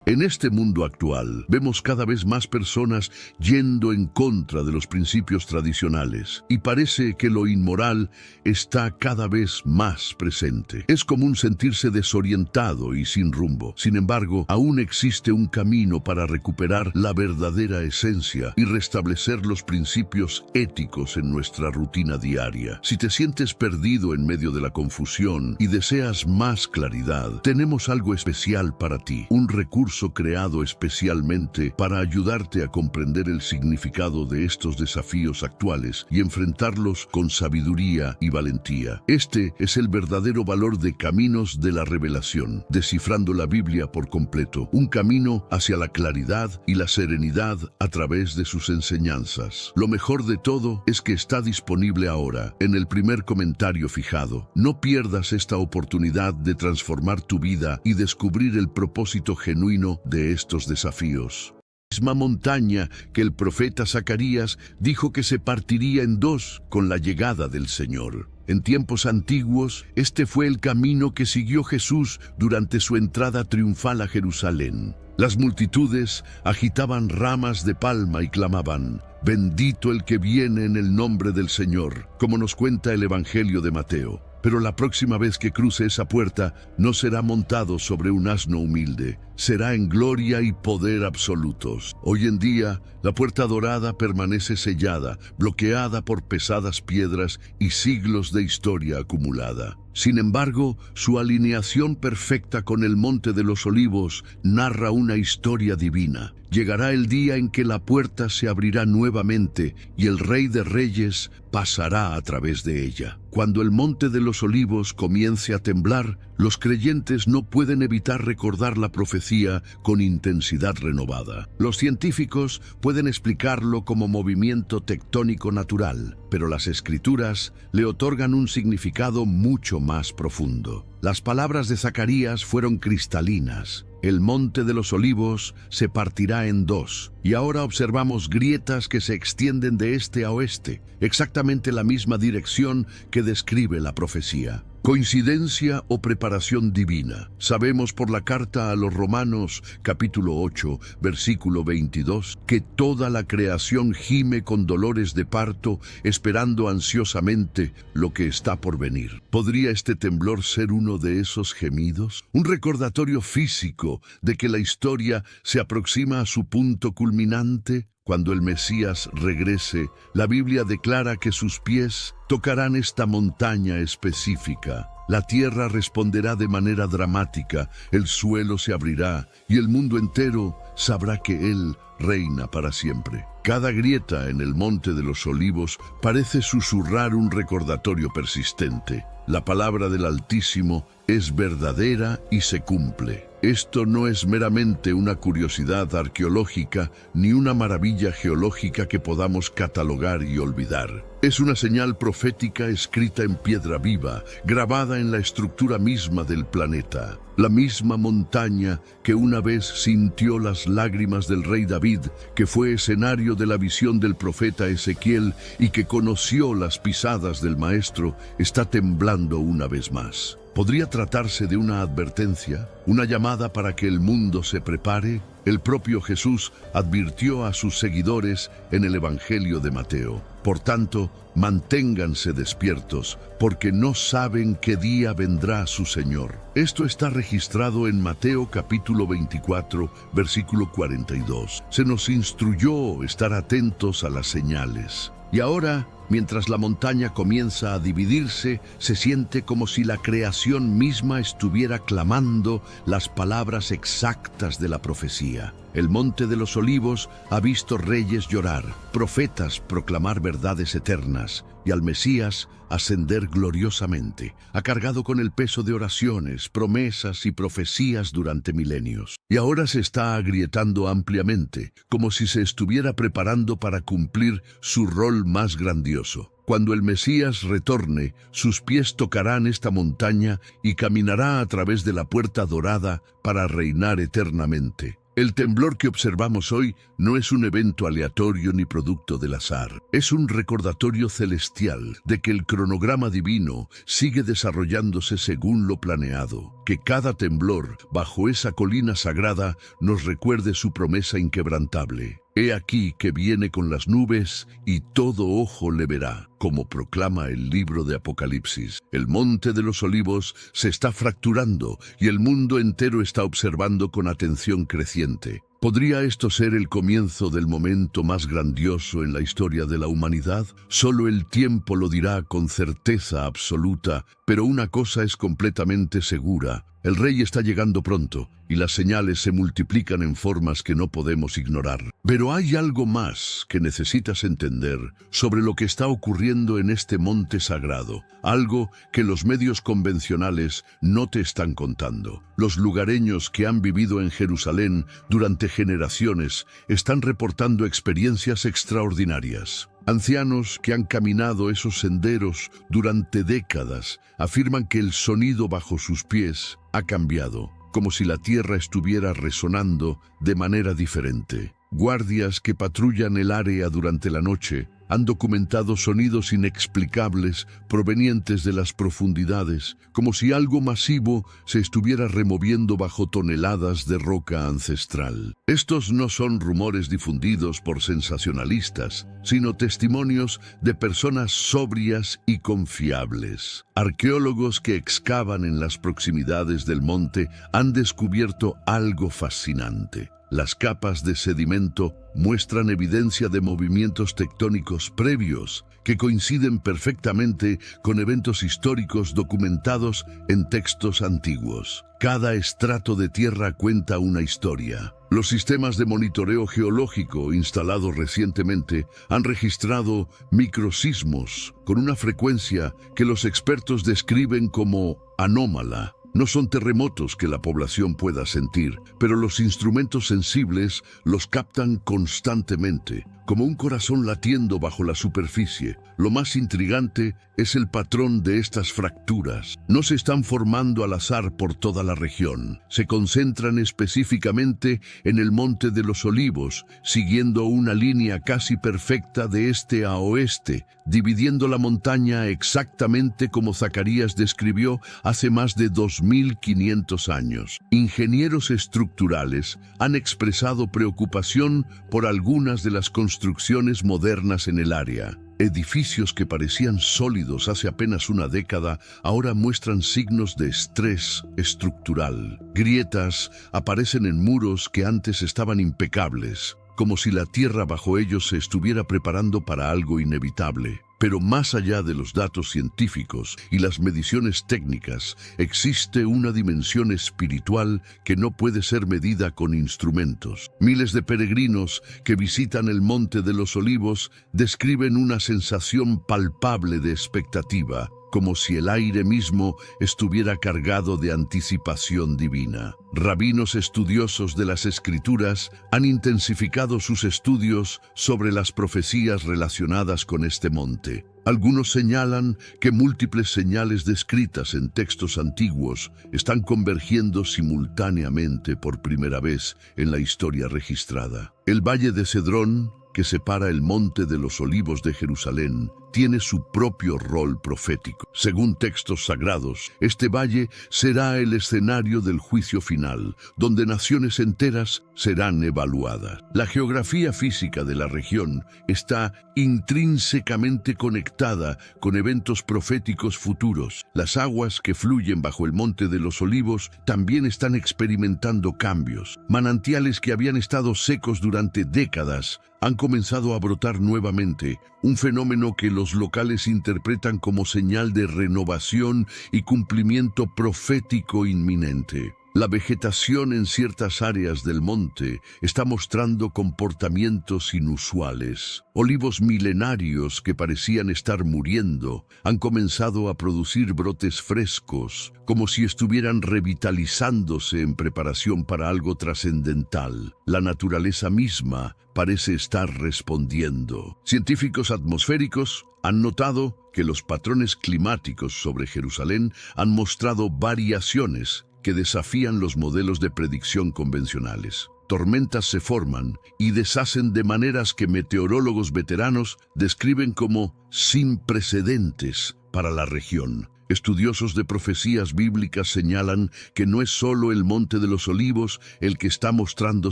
En este mundo actual, vemos cada vez más personas yendo en contra de los principios tradicionales y parece que lo inmoral está cada vez más presente. Es común sentirse desorientado y sin rumbo. Sin embargo, aún existe un camino para recuperar la verdadera esencia y restablecer los principios éticos en nuestra rutina diaria. Si te sientes perdido en medio de la confusión y deseas más claridad, tenemos algo especial para ti, un recurso creado especialmente para ayudarte a comprender el significado de estos desafíos actuales y enfrentarlos con sabiduría y valentía. Este es el verdadero valor de Caminos de la Revelación, descifrando la Biblia por completo, un camino hacia la claridad y la serenidad a través de sus enseñanzas. Lo mejor de todo es que está disponible ahora, en el primer comentario fijado. No pierdas esta oportunidad de transformar tu vida y descubrir el propósito genuino de estos desafíos. La misma montaña que el profeta Zacarías dijo que se partiría en dos con la llegada del Señor. En tiempos antiguos, este fue el camino que siguió Jesús durante su entrada triunfal a Jerusalén. Las multitudes agitaban ramas de palma y clamaban: «Bendito el que viene en el nombre del Señor», como nos cuenta el Evangelio de Mateo. Pero la próxima vez que cruce esa puerta, no será montado sobre un asno humilde, será en gloria y poder absolutos. Hoy en día, la puerta dorada permanece sellada, bloqueada por pesadas piedras y siglos de historia acumulada. Sin embargo, su alineación perfecta con el Monte de los Olivos narra una historia divina. Llegará el día en que la puerta se abrirá nuevamente y el Rey de Reyes pasará a través de ella. Cuando el Monte de los Olivos comience a temblar, los creyentes no pueden evitar recordar la profecía con intensidad renovada. Los científicos pueden explicarlo como movimiento tectónico natural, pero las Escrituras le otorgan un significado mucho más profundo. Las palabras de Zacarías fueron cristalinas. El Monte de los Olivos se partirá en dos, y ahora observamos grietas que se extienden de este a oeste, exactamente la misma dirección que describe la profecía. ¿Coincidencia o preparación divina? Sabemos por la carta a los Romanos, capítulo 8, versículo 22, que toda la creación gime con dolores de parto, esperando ansiosamente lo que está por venir. ¿Podría este temblor ser uno de esos gemidos? Un recordatorio físico de que la historia se aproxima a su punto culminante. Cuando el Mesías regrese, la Biblia declara que sus pies tocarán esta montaña específica. La tierra responderá de manera dramática, el suelo se abrirá y el mundo entero sabrá que Él reina para siempre. Cada grieta en el Monte de los Olivos parece susurrar un recordatorio persistente. La palabra del Altísimo es verdadera y se cumple. Esto no es meramente una curiosidad arqueológica ni una maravilla geológica que podamos catalogar y olvidar. Es una señal profética escrita en piedra viva, grabada en la estructura misma del planeta. La misma montaña que una vez sintió las lágrimas del rey David, que fue escenario de la visión del profeta Ezequiel y que conoció las pisadas del Maestro, está temblando una vez más. ¿Podría tratarse de una advertencia, una llamada para que el mundo se prepare? El propio Jesús advirtió a sus seguidores en el Evangelio de Mateo: por tanto, manténganse despiertos, porque no saben qué día vendrá su Señor. Esto está registrado en Mateo capítulo 24, versículo 42. Se nos instruyó estar atentos a las señales. Y ahora, mientras la montaña comienza a dividirse, se siente como si la creación misma estuviera clamando las palabras exactas de la profecía. El Monte de los Olivos ha visto reyes llorar, profetas proclamar verdades eternas y al Mesías ascender gloriosamente. Ha cargado con el peso de oraciones, promesas y profecías durante milenios. Y ahora se está agrietando ampliamente, como si se estuviera preparando para cumplir su rol más grandioso. Cuando el Mesías retorne, sus pies tocarán esta montaña y caminará a través de la puerta dorada para reinar eternamente. El temblor que observamos hoy no es un evento aleatorio ni producto del azar. Es un recordatorio celestial de que el cronograma divino sigue desarrollándose según lo planeado. Que cada temblor bajo esa colina sagrada nos recuerde su promesa inquebrantable. He aquí que viene con las nubes y todo ojo le verá, como proclama el libro de Apocalipsis. El monte de los olivos se está fracturando y el mundo entero está observando con atención creciente. ¿Podría esto ser el comienzo del momento más grandioso en la historia de la humanidad? Solo el tiempo lo dirá con certeza absoluta, pero una cosa es completamente segura. El rey está llegando pronto y las señales se multiplican en formas que no podemos ignorar. Pero hay algo más que necesitas entender sobre lo que está ocurriendo en este monte sagrado, algo que los medios convencionales no te están contando. Los lugareños que han vivido en Jerusalén durante generaciones están reportando experiencias extraordinarias. Ancianos que han caminado esos senderos durante décadas afirman que el sonido bajo sus pies ha cambiado, como si la tierra estuviera resonando de manera diferente. Guardias que patrullan el área durante la noche han documentado sonidos inexplicables provenientes de las profundidades, como si algo masivo se estuviera removiendo bajo toneladas de roca ancestral. Estos no son rumores difundidos por sensacionalistas, sino testimonios de personas sobrias y confiables. Arqueólogos que excavan en las proximidades del monte han descubierto algo fascinante. Las capas de sedimento muestran evidencia de movimientos tectónicos previos que coinciden perfectamente con eventos históricos documentados en textos antiguos. Cada estrato de tierra cuenta una historia. Los sistemas de monitoreo geológico instalados recientemente han registrado microsismos con una frecuencia que los expertos describen como anómala. No son terremotos que la población pueda sentir, pero los instrumentos sensibles los captan constantemente, como un corazón latiendo bajo la superficie. Lo más intrigante es el patrón de estas fracturas. No se están formando al azar por toda la región. Se concentran específicamente en el Monte de los Olivos, siguiendo una línea casi perfecta de este a oeste, dividiendo la montaña exactamente como Zacarías describió hace más de 2500 años. Ingenieros estructurales han expresado preocupación por algunas de las construcciones modernas en el área. Edificios que parecían sólidos hace apenas una década ahora muestran signos de estrés estructural. Grietas aparecen en muros que antes estaban impecables, como si la tierra bajo ellos se estuviera preparando para algo inevitable. Pero más allá de los datos científicos y las mediciones técnicas, existe una dimensión espiritual que no puede ser medida con instrumentos. Miles de peregrinos que visitan el Monte de los Olivos describen una sensación palpable de expectativa, como si el aire mismo estuviera cargado de anticipación divina. Rabinos estudiosos de las Escrituras han intensificado sus estudios sobre las profecías relacionadas con este monte. Algunos señalan que múltiples señales descritas en textos antiguos están convergiendo simultáneamente por primera vez en la historia registrada. El Valle de Cedrón, que separa el Monte de los Olivos de Jerusalén, tiene su propio rol profético. Según textos sagrados, este valle será el escenario del juicio final, donde naciones enteras serán evaluadas. La geografía física de la región está intrínsecamente conectada con eventos proféticos futuros. Las aguas que fluyen bajo el Monte de los Olivos también están experimentando cambios. Manantiales que habían estado secos durante décadas han comenzado a brotar nuevamente, un fenómeno que los locales interpretan como señal de renovación y cumplimiento profético inminente. La vegetación en ciertas áreas del monte está mostrando comportamientos inusuales. Olivos milenarios que parecían estar muriendo han comenzado a producir brotes frescos, como si estuvieran revitalizándose en preparación para algo trascendental. La naturaleza misma parece estar respondiendo. Científicos atmosféricos han notado que los patrones climáticos sobre Jerusalén han mostrado variaciones que desafían los modelos de predicción convencionales. tormentas se forman y deshacen de maneras que meteorólogos veteranos describen como sin precedentes para la región. Estudiosos de profecías bíblicas señalan que no es solo el Monte de los Olivos el que está mostrando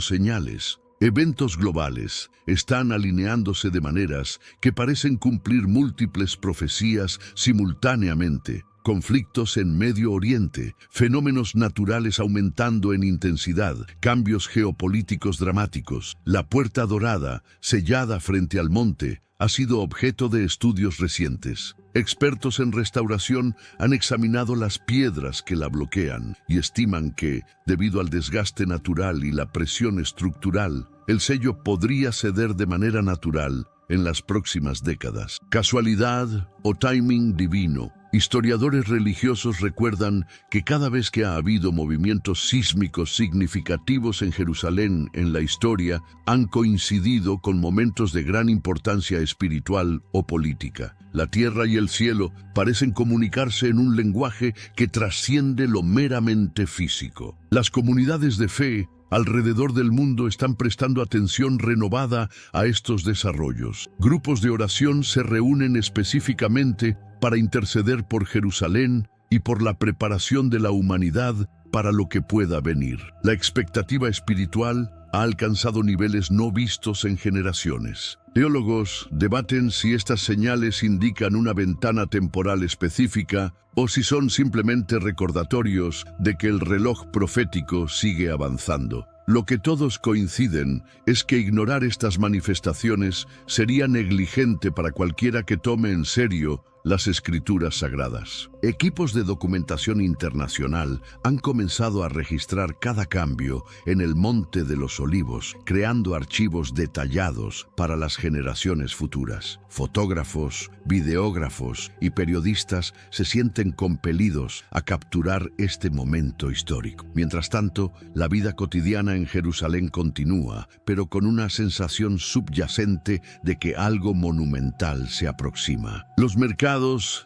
señales. Eventos globales están alineándose de maneras que parecen cumplir múltiples profecías simultáneamente. Conflictos en Medio Oriente, fenómenos naturales aumentando en intensidad, cambios geopolíticos dramáticos. La Puerta Dorada, sellada frente al monte, ha sido objeto de estudios recientes. Expertos en restauración han examinado las piedras que la bloquean y estiman que, debido al desgaste natural y la presión estructural, el sello podría ceder de manera natural en las próximas décadas. ¿Casualidad o timing divino? Historiadores religiosos recuerdan que cada vez que ha habido movimientos sísmicos significativos en Jerusalén en la historia, han coincidido con momentos de gran importancia espiritual o política. La tierra y el cielo parecen comunicarse en un lenguaje que trasciende lo meramente físico. Las comunidades de fe alrededor del mundo están prestando atención renovada a estos desarrollos. Grupos de oración se reúnen específicamente para interceder por Jerusalén y por la preparación de la humanidad para lo que pueda venir. La expectativa espiritual ha alcanzado niveles no vistos en generaciones. Teólogos debaten si estas señales indican una ventana temporal específica o si son simplemente recordatorios de que el reloj profético sigue avanzando. Lo que todos coinciden es que ignorar estas manifestaciones sería negligente para cualquiera que tome en serio las escrituras sagradas. Equipos de documentación internacional han comenzado a registrar cada cambio en el Monte de los Olivos, creando archivos detallados para las generaciones futuras. Fotógrafos, videógrafos y periodistas se sienten compelidos a capturar este momento histórico. Mientras tanto, la vida cotidiana en Jerusalén continúa, pero con una sensación subyacente de que algo monumental se aproxima. Los mercados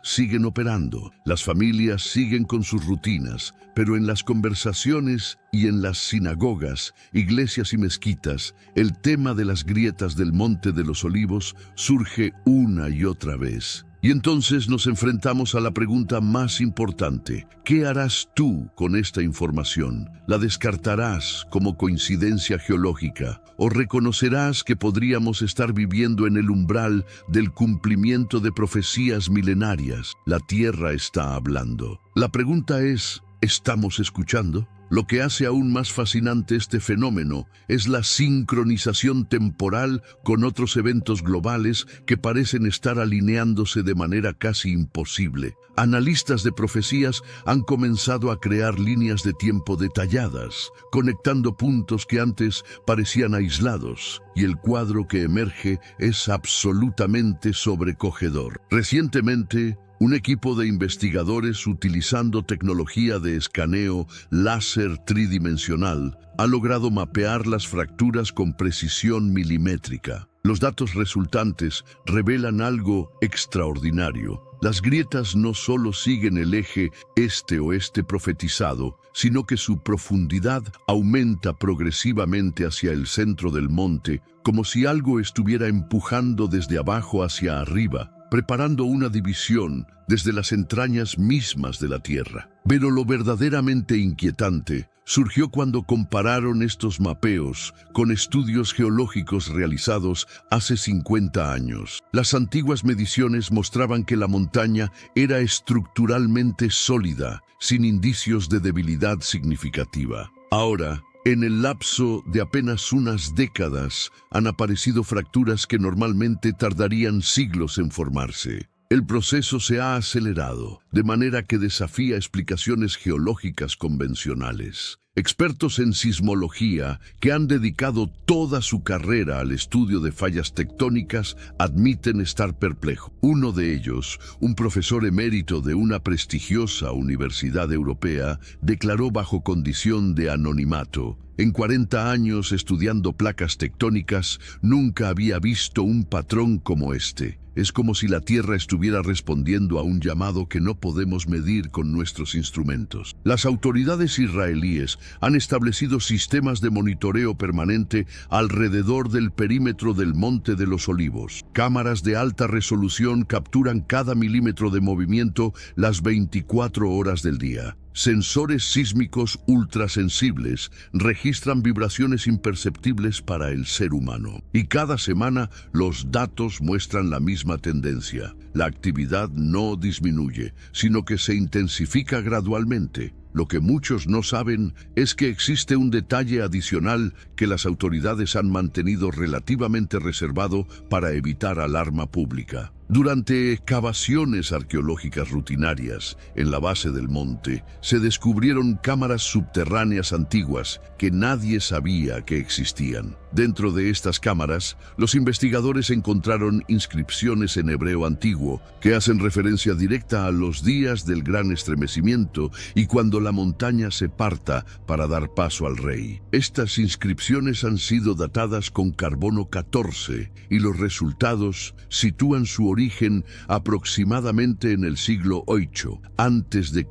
siguen operando, las familias siguen con sus rutinas, pero en las conversaciones y en las sinagogas, iglesias y mezquitas, el tema de las grietas del Monte de los Olivos surge una y otra vez. Y entonces nos enfrentamos a la pregunta más importante: ¿qué harás tú con esta información? ¿La descartarás como coincidencia geológica o reconocerás que podríamos estar viviendo en el umbral del cumplimiento de profecías milenarias? La Tierra está hablando. La pregunta es, ¿estamos escuchando? Lo que hace aún más fascinante este fenómeno es la sincronización temporal con otros eventos globales que parecen estar alineándose de manera casi imposible. Analistas de profecías han comenzado a crear líneas de tiempo detalladas, conectando puntos que antes parecían aislados, y el cuadro que emerge es absolutamente sobrecogedor. Recientemente, un equipo de investigadores utilizando tecnología de escaneo láser tridimensional ha logrado mapear las fracturas con precisión milimétrica. Los datos resultantes revelan algo extraordinario. Las grietas no solo siguen el eje este-oeste profetizado, sino que su profundidad aumenta progresivamente hacia el centro del monte, como si algo estuviera empujando desde abajo hacia arriba, preparando una división desde las entrañas mismas de la Tierra. Pero lo verdaderamente inquietante surgió cuando compararon estos mapeos con estudios geológicos realizados hace 50 años. Las antiguas mediciones mostraban que la montaña era estructuralmente sólida, sin indicios de debilidad significativa. Ahora, en el lapso de apenas unas décadas, han aparecido fracturas que normalmente tardarían siglos en formarse. El proceso se ha acelerado, de manera que desafía explicaciones geológicas convencionales. Expertos en sismología, que han dedicado toda su carrera al estudio de fallas tectónicas, admiten estar perplejos. Uno de ellos, un profesor emérito de una prestigiosa universidad europea, declaró bajo condición de anonimato: en 40 años estudiando placas tectónicas, nunca había visto un patrón como este. Es como si la Tierra estuviera respondiendo a un llamado que no podemos medir con nuestros instrumentos. Las autoridades israelíes han establecido sistemas de monitoreo permanente alrededor del perímetro del Monte de los Olivos. Cámaras de alta resolución capturan cada milímetro de movimiento las 24 horas del día. Sensores sísmicos ultrasensibles registran vibraciones imperceptibles para el ser humano. Y cada semana los datos muestran la misma tendencia. La actividad no disminuye, sino que se intensifica gradualmente. Lo que muchos no saben es que existe un detalle adicional que las autoridades han mantenido relativamente reservado para evitar alarma pública. Durante excavaciones arqueológicas rutinarias en la base del monte, se descubrieron cámaras subterráneas antiguas que nadie sabía que existían. Dentro de estas cámaras, los investigadores encontraron inscripciones en hebreo antiguo que hacen referencia directa a los días del gran estremecimiento y cuando la montaña se parta para dar paso al rey. Estas inscripciones han sido datadas con carbono 14 y los resultados sitúan su origen aproximadamente en el siglo VIII a.C.,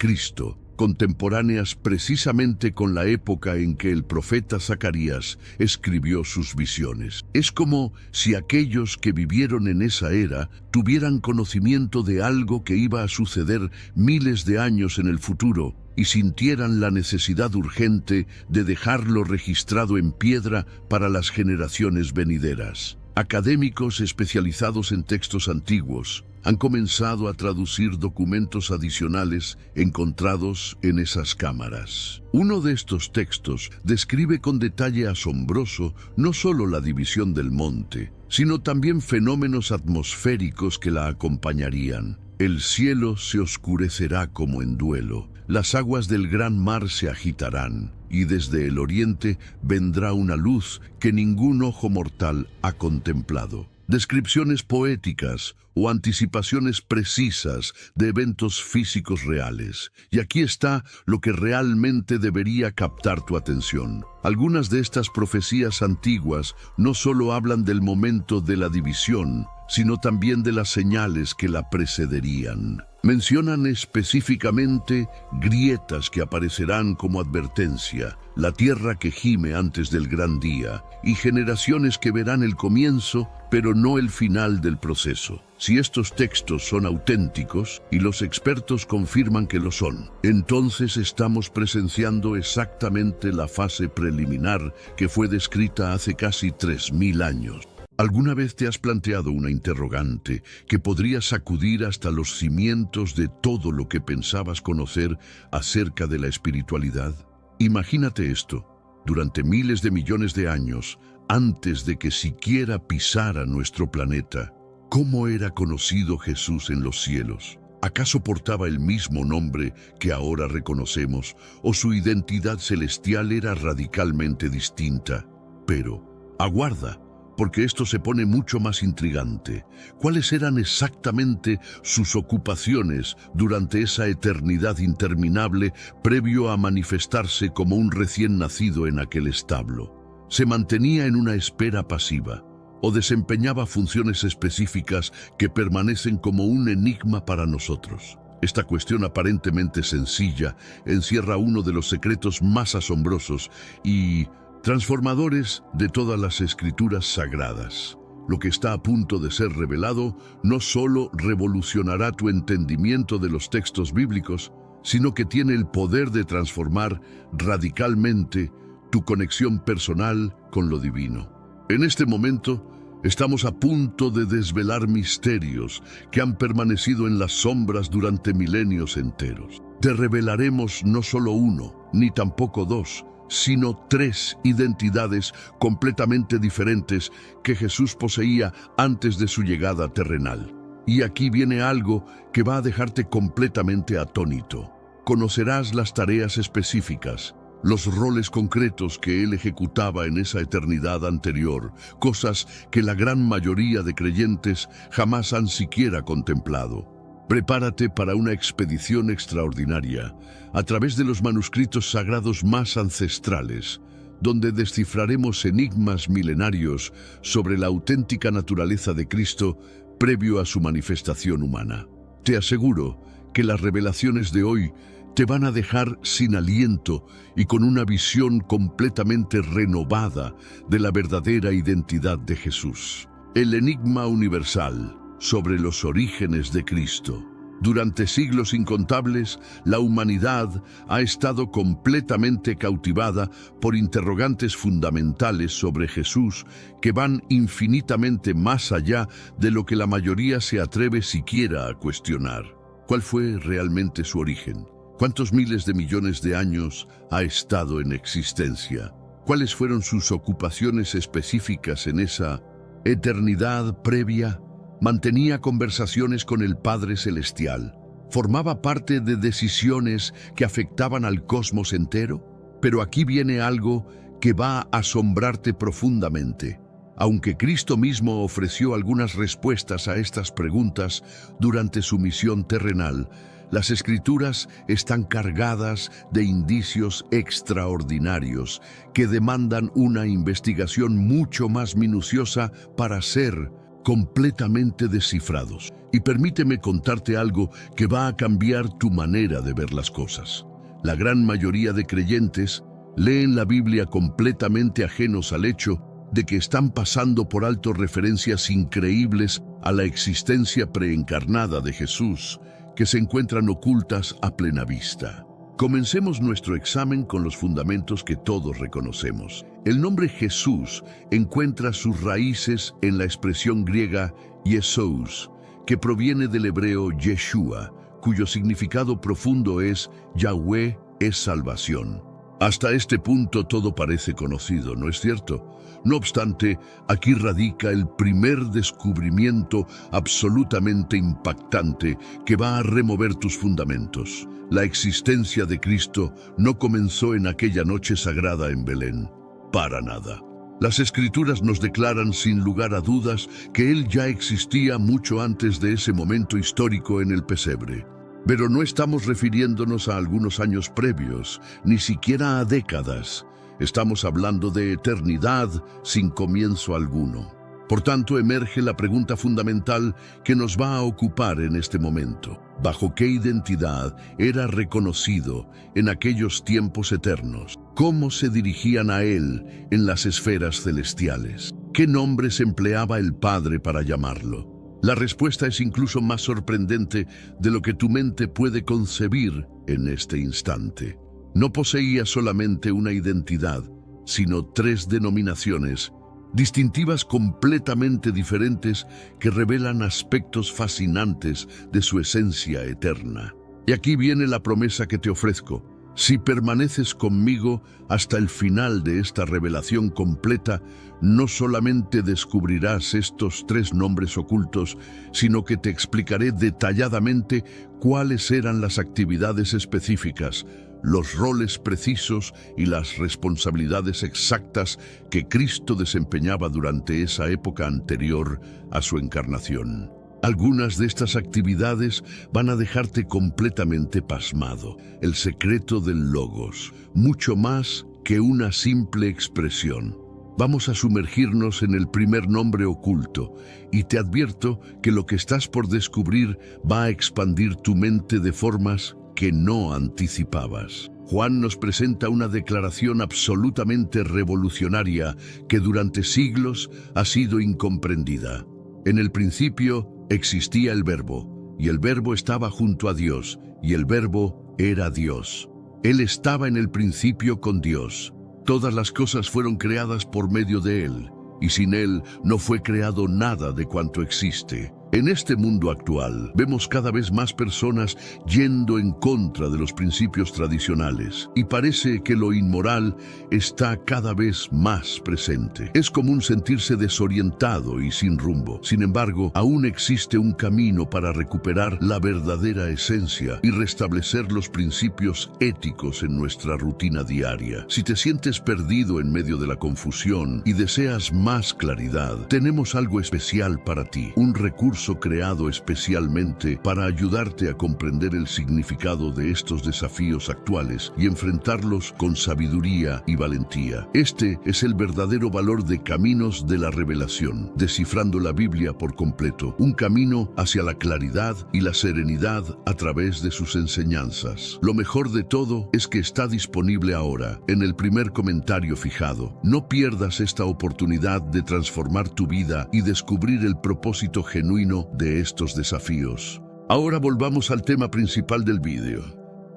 contemporáneas precisamente con la época en que el profeta Zacarías escribió sus visiones. Es como si aquellos que vivieron en esa era tuvieran conocimiento de algo que iba a suceder miles de años en el futuro y sintieran la necesidad urgente de dejarlo registrado en piedra para las generaciones venideras. Académicos especializados en textos antiguos han comenzado a traducir documentos adicionales encontrados en esas cámaras. Uno de estos textos describe con detalle asombroso no solo la división del monte, sino también fenómenos atmosféricos que la acompañarían. El cielo se oscurecerá como en duelo, las aguas del gran mar se agitarán, y desde el oriente vendrá una luz que ningún ojo mortal ha contemplado. Descripciones poéticas o anticipaciones precisas de eventos físicos reales. Y aquí está lo que realmente debería captar tu atención. Algunas de estas profecías antiguas no solo hablan del momento de la división, sino también de las señales que la precederían. Mencionan específicamente grietas que aparecerán como advertencia, la tierra que gime antes del gran día, y generaciones que verán el comienzo, pero no el final del proceso. Si estos textos son auténticos, y los expertos confirman que lo son, entonces estamos presenciando exactamente la fase preliminar que fue descrita hace casi 3000 años. ¿Alguna vez te has planteado una interrogante que podría sacudir hasta los cimientos de todo lo que pensabas conocer acerca de la espiritualidad? Imagínate esto. Durante miles de millones de años, antes de que siquiera pisara nuestro planeta, ¿cómo era conocido Jesús en los cielos? ¿Acaso portaba el mismo nombre que ahora reconocemos, o su identidad celestial era radicalmente distinta? Pero, aguarda, porque esto se pone mucho más intrigante. ¿Cuáles eran exactamente sus ocupaciones durante esa eternidad interminable previo a manifestarse como un recién nacido en aquel establo? ¿Se mantenía en una espera pasiva o desempeñaba funciones específicas que permanecen como un enigma para nosotros? Esta cuestión aparentemente sencilla encierra uno de los secretos más asombrosos y transformadores de todas las escrituras sagradas. Lo que está a punto de ser revelado no solo revolucionará tu entendimiento de los textos bíblicos, sino que tiene el poder de transformar radicalmente tu conexión personal con lo divino. En este momento, estamos a punto de desvelar misterios que han permanecido en las sombras durante milenios enteros. Te revelaremos no solo uno, ni tampoco dos, sino 3 identidades completamente diferentes que Jesús poseía antes de su llegada terrenal. Y aquí viene algo que va a dejarte completamente atónito. Conocerás las tareas específicas, los roles concretos que Él ejecutaba en esa eternidad anterior, cosas que la gran mayoría de creyentes jamás han siquiera contemplado. Prepárate para una expedición extraordinaria a través de los manuscritos sagrados más ancestrales, donde descifraremos enigmas milenarios sobre la auténtica naturaleza de Cristo previo a su manifestación humana. Te aseguro que las revelaciones de hoy te van a dejar sin aliento y con una visión completamente renovada de la verdadera identidad de Jesús. El enigma universal sobre los orígenes de Cristo. Durante siglos incontables, la humanidad ha estado completamente cautivada por interrogantes fundamentales sobre Jesús que van infinitamente más allá de lo que la mayoría se atreve siquiera a cuestionar. ¿Cuál fue realmente su origen? ¿Cuántos miles de millones de años ha estado en existencia? ¿Cuáles fueron sus ocupaciones específicas en esa eternidad previa? Mantenía conversaciones con el Padre Celestial. ¿Formaba parte de decisiones que afectaban al cosmos entero? Pero aquí viene algo que va a asombrarte profundamente. Aunque Cristo mismo ofreció algunas respuestas a estas preguntas durante su misión terrenal, las Escrituras están cargadas de indicios extraordinarios que demandan una investigación mucho más minuciosa para ser completamente descifrados. Y permíteme contarte algo que va a cambiar tu manera de ver las cosas. La gran mayoría de creyentes leen la Biblia completamente ajenos al hecho de que están pasando por alto referencias increíbles a la existencia preencarnada de Jesús, que se encuentran ocultas a plena vista. Comencemos nuestro examen con los fundamentos que todos reconocemos. El nombre Jesús encuentra sus raíces en la expresión griega Jesús, que proviene del hebreo Yeshua, cuyo significado profundo es Yahweh es salvación. Hasta este punto todo parece conocido, ¿no es cierto? No obstante, aquí radica el primer descubrimiento absolutamente impactante que va a remover tus fundamentos. La existencia de Cristo no comenzó en aquella noche sagrada en Belén. Para nada. Las Escrituras nos declaran sin lugar a dudas que Él ya existía mucho antes de ese momento histórico en el pesebre. Pero no estamos refiriéndonos a algunos años previos, ni siquiera a décadas. Estamos hablando de eternidad sin comienzo alguno. Por tanto, emerge la pregunta fundamental que nos va a ocupar en este momento. ¿Bajo qué identidad era reconocido en aquellos tiempos eternos? ¿Cómo se dirigían a Él en las esferas celestiales? ¿Qué nombres empleaba el Padre para llamarlo? La respuesta es incluso más sorprendente de lo que tu mente puede concebir en este instante. No poseía solamente una identidad, sino 3 denominaciones distintivas completamente diferentes que revelan aspectos fascinantes de su esencia eterna. Y aquí viene la promesa que te ofrezco. Si permaneces conmigo hasta el final de esta revelación completa, no solamente descubrirás estos 3 nombres ocultos, sino que te explicaré detalladamente cuáles eran las actividades específicas, los roles precisos y las responsabilidades exactas que Cristo desempeñaba durante esa época anterior a su encarnación. Algunas de estas actividades van a dejarte completamente pasmado. El secreto del Logos, mucho más que una simple expresión. Vamos a sumergirnos en el primer nombre oculto, y te advierto que lo que estás por descubrir va a expandir tu mente de formas que no anticipabas. Juan nos presenta una declaración absolutamente revolucionaria que durante siglos ha sido incomprendida. En el principio existía el Verbo, y el Verbo estaba junto a Dios, y el Verbo era Dios. Él estaba en el principio con Dios. Todas las cosas fueron creadas por medio de Él, y sin Él no fue creado nada de cuanto existe. En este mundo actual, vemos cada vez más personas yendo en contra de los principios tradicionales, y parece que lo inmoral está cada vez más presente. Es común sentirse desorientado y sin rumbo. Sin embargo, aún existe un camino para recuperar la verdadera esencia y restablecer los principios éticos en nuestra rutina diaria. Si te sientes perdido en medio de la confusión y deseas más claridad, tenemos algo especial para ti, un recurso curso creado especialmente para ayudarte a comprender el significado de estos desafíos actuales y enfrentarlos con sabiduría y valentía. Este es el verdadero valor de Caminos de la Revelación, descifrando la Biblia por completo, un camino hacia la claridad y la serenidad a través de sus enseñanzas. Lo mejor de todo es que está disponible ahora, en el primer comentario fijado. No pierdas esta oportunidad de transformar tu vida y descubrir el propósito genuino de estos desafíos. Ahora volvamos al tema principal del vídeo.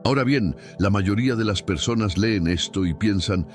Ahora bien, la mayoría de las personas leen esto y piensan,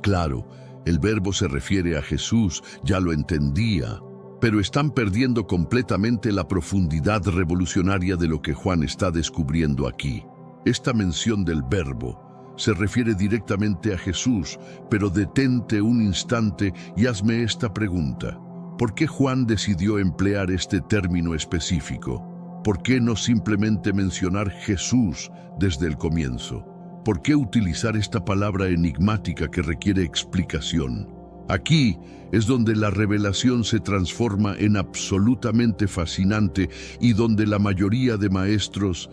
claro, el verbo se refiere a Jesús, ya lo entendía. Pero están perdiendo completamente la profundidad revolucionaria de lo que Juan está descubriendo aquí. Esta mención del verbo se refiere directamente a Jesús, pero detente un instante y hazme esta pregunta. ¿Por qué Juan decidió emplear este término específico? ¿Por qué no simplemente mencionar Jesús desde el comienzo? ¿Por qué utilizar esta palabra enigmática que requiere explicación? Aquí es donde la revelación se transforma en absolutamente fascinante y donde la mayoría de maestros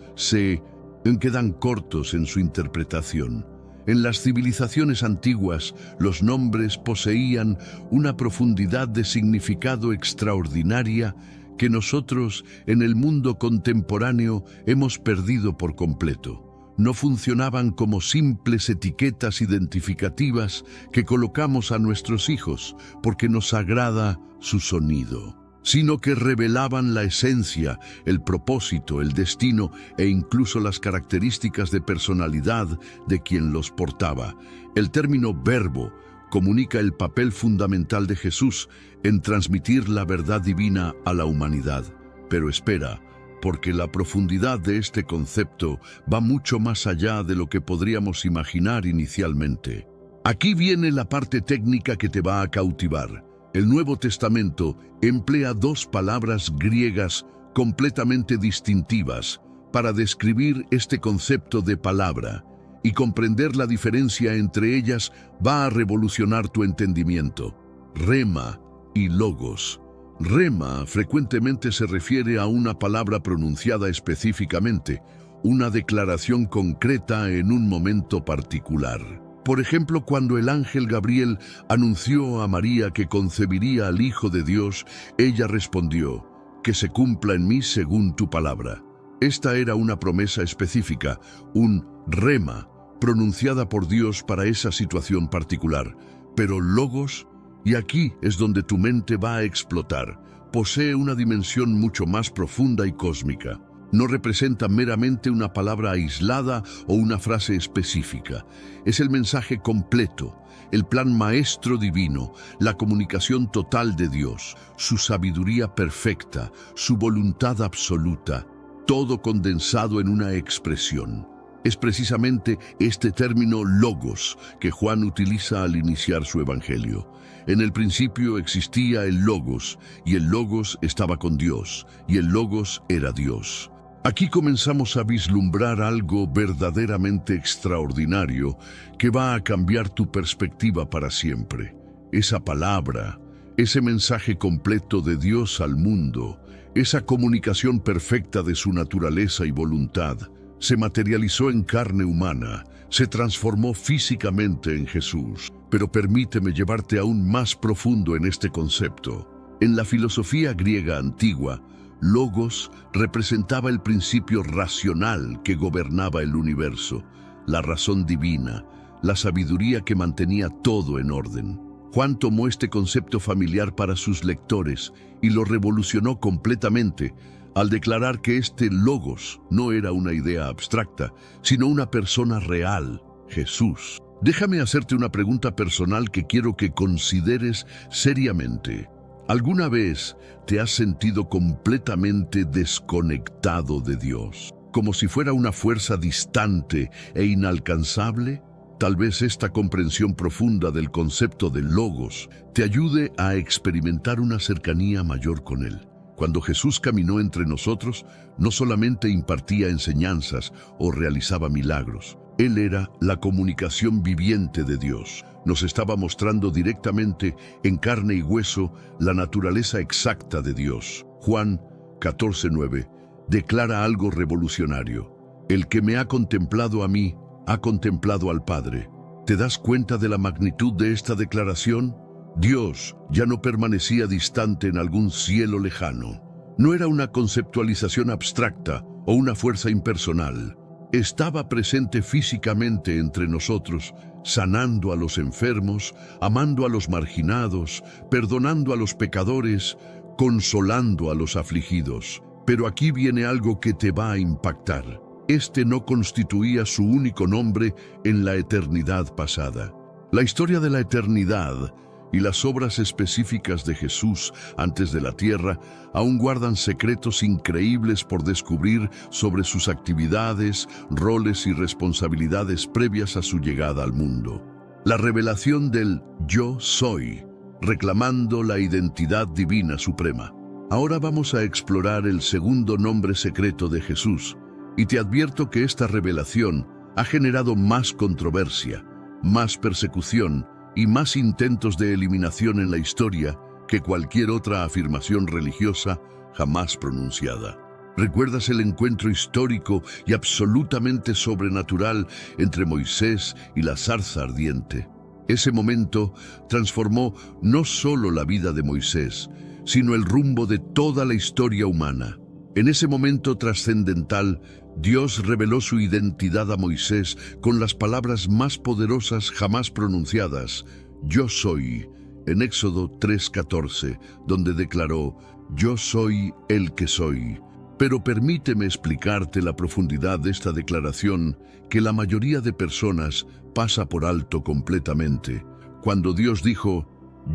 quedan cortos en su interpretación. En las civilizaciones antiguas, los nombres poseían una profundidad de significado extraordinaria que nosotros, en el mundo contemporáneo, hemos perdido por completo. No funcionaban como simples etiquetas identificativas que colocamos a nuestros hijos porque nos agrada su sonido, sino que revelaban la esencia, el propósito, el destino e incluso las características de personalidad de quien los portaba. El término verbo comunica el papel fundamental de Jesús en transmitir la verdad divina a la humanidad. Pero espera, porque la profundidad de este concepto va mucho más allá de lo que podríamos imaginar inicialmente. Aquí viene la parte técnica que te va a cautivar. El Nuevo Testamento emplea dos palabras griegas completamente distintivas para describir este concepto de palabra, y comprender la diferencia entre ellas va a revolucionar tu entendimiento. Rema y logos. Rema frecuentemente se refiere a una palabra pronunciada específicamente, una declaración concreta en un momento particular. Por ejemplo, cuando el ángel Gabriel anunció a María que concebiría al Hijo de Dios, ella respondió, «Que se cumpla en mí según tu palabra». Esta era una promesa específica, un rema, pronunciada por Dios para esa situación particular. Pero logos, y aquí es donde tu mente va a explotar, posee una dimensión mucho más profunda y cósmica. No representa meramente una palabra aislada o una frase específica. Es el mensaje completo, el plan maestro divino, la comunicación total de Dios, su sabiduría perfecta, su voluntad absoluta, todo condensado en una expresión. Es precisamente este término logos que Juan utiliza al iniciar su evangelio. En el principio existía el logos, y el logos estaba con Dios, y el logos era Dios. Aquí comenzamos a vislumbrar algo verdaderamente extraordinario que va a cambiar tu perspectiva para siempre. Esa palabra, ese mensaje completo de Dios al mundo, esa comunicación perfecta de su naturaleza y voluntad, se materializó en carne humana, se transformó físicamente en Jesús. Pero permíteme llevarte aún más profundo en este concepto. En la filosofía griega antigua, logos representaba el principio racional que gobernaba el universo, la razón divina, la sabiduría que mantenía todo en orden. Juan tomó este concepto familiar para sus lectores y lo revolucionó completamente al declarar que este logos no era una idea abstracta, sino una persona real, Jesús. Déjame hacerte una pregunta personal que quiero que consideres seriamente. ¿Alguna vez te has sentido completamente desconectado de Dios, como si fuera una fuerza distante e inalcanzable? Tal vez esta comprensión profunda del concepto de logos te ayude a experimentar una cercanía mayor con Él. Cuando Jesús caminó entre nosotros, no solamente impartía enseñanzas o realizaba milagros. Él era la comunicación viviente de Dios. Nos estaba mostrando directamente, en carne y hueso, la naturaleza exacta de Dios. Juan 14:9 declara algo revolucionario. El que me ha contemplado a mí, ha contemplado al Padre. ¿Te das cuenta de la magnitud de esta declaración? Dios ya no permanecía distante en algún cielo lejano. No era una conceptualización abstracta o una fuerza impersonal. Estaba presente físicamente entre nosotros, sanando a los enfermos, amando a los marginados, perdonando a los pecadores, consolando a los afligidos. Pero aquí viene algo que te va a impactar. Este no constituía su único nombre en la eternidad pasada. La historia de la eternidad y las obras específicas de Jesús antes de la tierra aún guardan secretos increíbles por descubrir sobre sus actividades, roles y responsabilidades previas a su llegada al mundo. La revelación del Yo Soy, reclamando la identidad divina suprema. Ahora vamos a explorar el segundo nombre secreto de Jesús, y te advierto que esta revelación ha generado más controversia, más persecución y más intentos de eliminación en la historia que cualquier otra afirmación religiosa jamás pronunciada. ¿Recuerdas el encuentro histórico y absolutamente sobrenatural entre Moisés y la zarza ardiente? Ese momento transformó no solo la vida de Moisés, sino el rumbo de toda la historia humana. En ese momento trascendental, Dios reveló su identidad a Moisés con las palabras más poderosas jamás pronunciadas, Yo soy, en Éxodo 3:14, donde declaró, Yo soy el que soy. Pero permíteme explicarte la profundidad de esta declaración que la mayoría de personas pasa por alto completamente. Cuando Dios dijo,